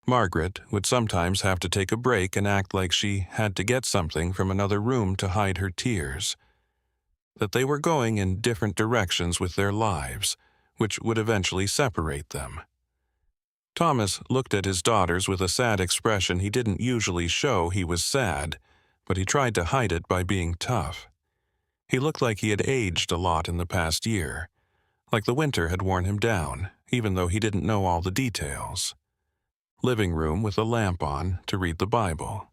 Margaret would sometimes have to take a break and act like she had to get something from another room to hide her tears. That they were going in different directions with their lives, which would eventually separate them. Thomas looked at his daughters with a sad expression. He didn't usually show he was sad, but he tried to hide it by being tough. He looked like he had aged a lot in the past year, like the winter had worn him down, even though he didn't know all the details. Living room with a lamp on to read the Bible.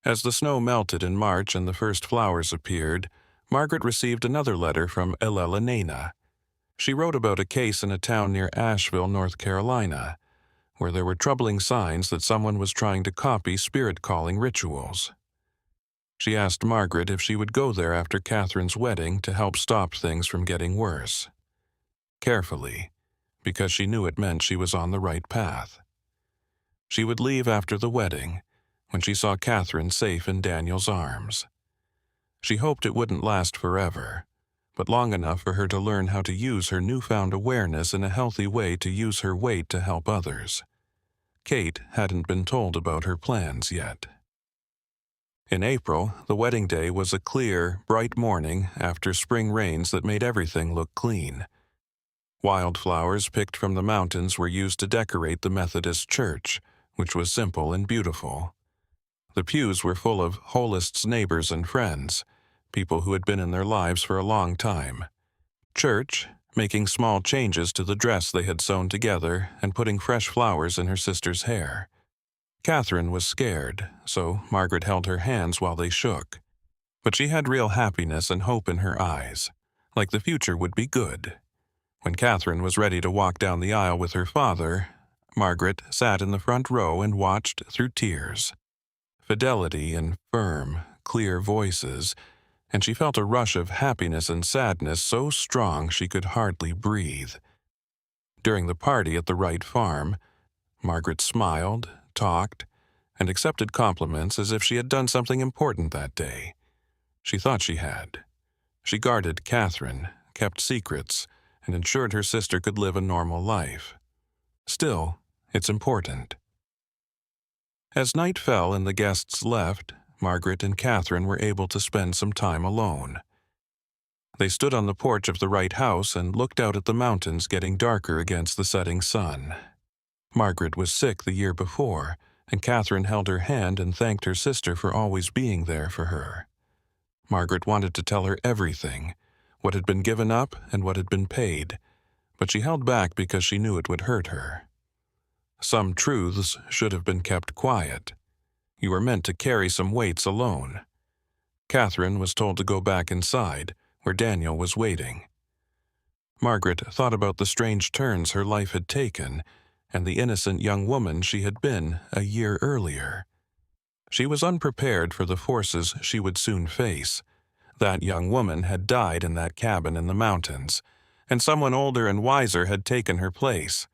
As the snow melted in March and the first flowers appeared, Margaret received another letter from Elena. She wrote about a case in a town near Asheville, North Carolina, where there were troubling signs that someone was trying to copy spirit-calling rituals. She asked Margaret if she would go there after Catherine's wedding to help stop things from getting worse. Carefully, because she knew it meant she was on the right path. She would leave after the wedding, when she saw Catherine safe in Daniel's arms. She hoped it wouldn't last forever, but long enough for her to learn how to use her newfound awareness in a healthy way to use her weight to help others. Kate hadn't been told about her plans yet. In April, the wedding day was a clear, bright morning after spring rains that made everything look clean. Wildflowers picked from the mountains were used to decorate the Methodist church, which was simple and beautiful. The pews were full of Holist's neighbors and friends, people who had been in their lives for a long time. Church, making small changes to the dress they had sewn together and putting fresh flowers in her sister's hair. Catherine was scared, so Margaret held her hands while they shook. But she had real happiness and hope in her eyes, like the future would be good. When Catherine was ready to walk down the aisle with her father, Margaret sat in the front row and watched through tears. Fidelity in firm, clear voices, and she felt a rush of happiness and sadness so strong she could hardly breathe. During the party at the Wright farm, Margaret smiled, talked, and accepted compliments as if she had done something important that day. She thought she had. She guarded Catherine, kept secrets, and ensured her sister could live a normal life. Still, it's important. As night fell and the guests left, Margaret and Catherine were able to spend some time alone. They stood on the porch of the Wright house and looked out at the mountains getting darker against the setting sun. Margaret was sick the year before, and Catherine held her hand and thanked her sister for always being there for her. Margaret wanted to tell her everything, what had been given up and what had been paid, but she held back because she knew it would hurt her. Some truths should have been kept quiet. You were meant to carry some weights alone. Catherine was told to go back inside, where Daniel was waiting. Margaret thought about the strange turns her life had taken and the innocent young woman she had been a year earlier. She was unprepared for the forces she would soon face. That young woman had died in that cabin in the mountains, and someone older and wiser had taken her place.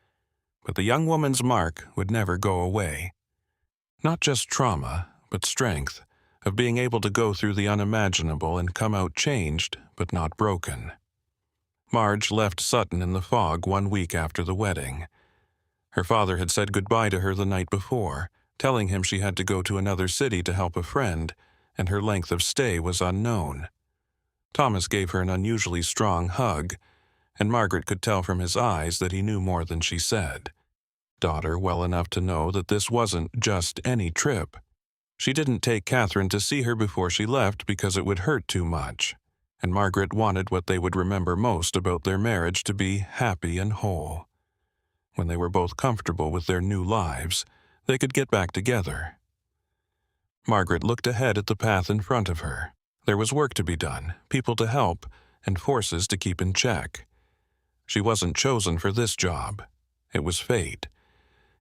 But the young woman's mark would never go away. Not just trauma, but strength, of being able to go through the unimaginable and come out changed, but not broken. Marge left Sutton in the fog 1 week after the wedding. Her father had said goodbye to her the night before, telling him she had to go to another city to help a friend, and her length of stay was unknown. Thomas gave her an unusually strong hug, and Margaret could tell from his eyes that he knew more than she said. Daughter well enough to know that this wasn't just any trip. She didn't take Catherine to see her before she left because it would hurt too much, and Margaret wanted what they would remember most about their marriage to be happy and whole. When they were both comfortable with their new lives, they could get back together. Margaret looked ahead at the path in front of her. There was work to be done, people to help, and forces to keep in check. She wasn't chosen for this job. It was fate.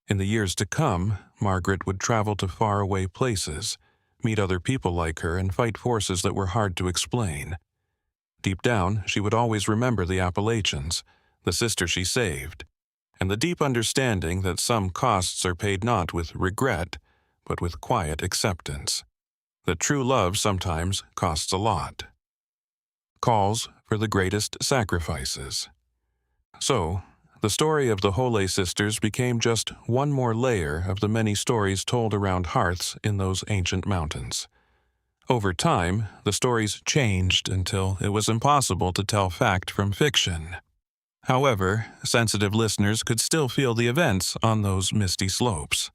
In the years to come, Margaret would travel to faraway places, meet other people like her, and fight forces that were hard to explain. Deep down, she would always remember the Appalachians, the sister she saved, and the deep understanding that some costs are paid not with regret, but with quiet acceptance. That true love sometimes costs a lot. Calls for the greatest sacrifices. So, the story of the Holloway sisters became just one more layer of the many stories told around hearths in those ancient mountains. Over time, the stories changed until it was impossible to tell fact from fiction. However, sensitive listeners could still feel the events on those misty slopes.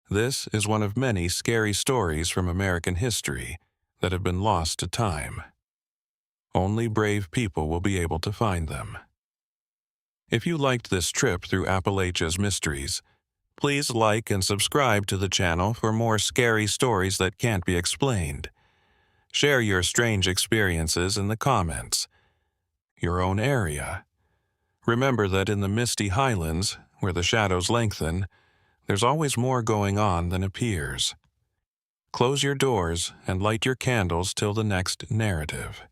This is one of many scary stories from American history that have been lost to time. Only brave people will be able to find them. If you liked this trip through Appalachia's mysteries, please like and subscribe to the channel for more scary stories that can't be explained. Share your strange experiences in the comments. Your own area. Remember that in the misty highlands, where the shadows lengthen, there's always more going on than appears. Close your doors and light your candles till the next narrative.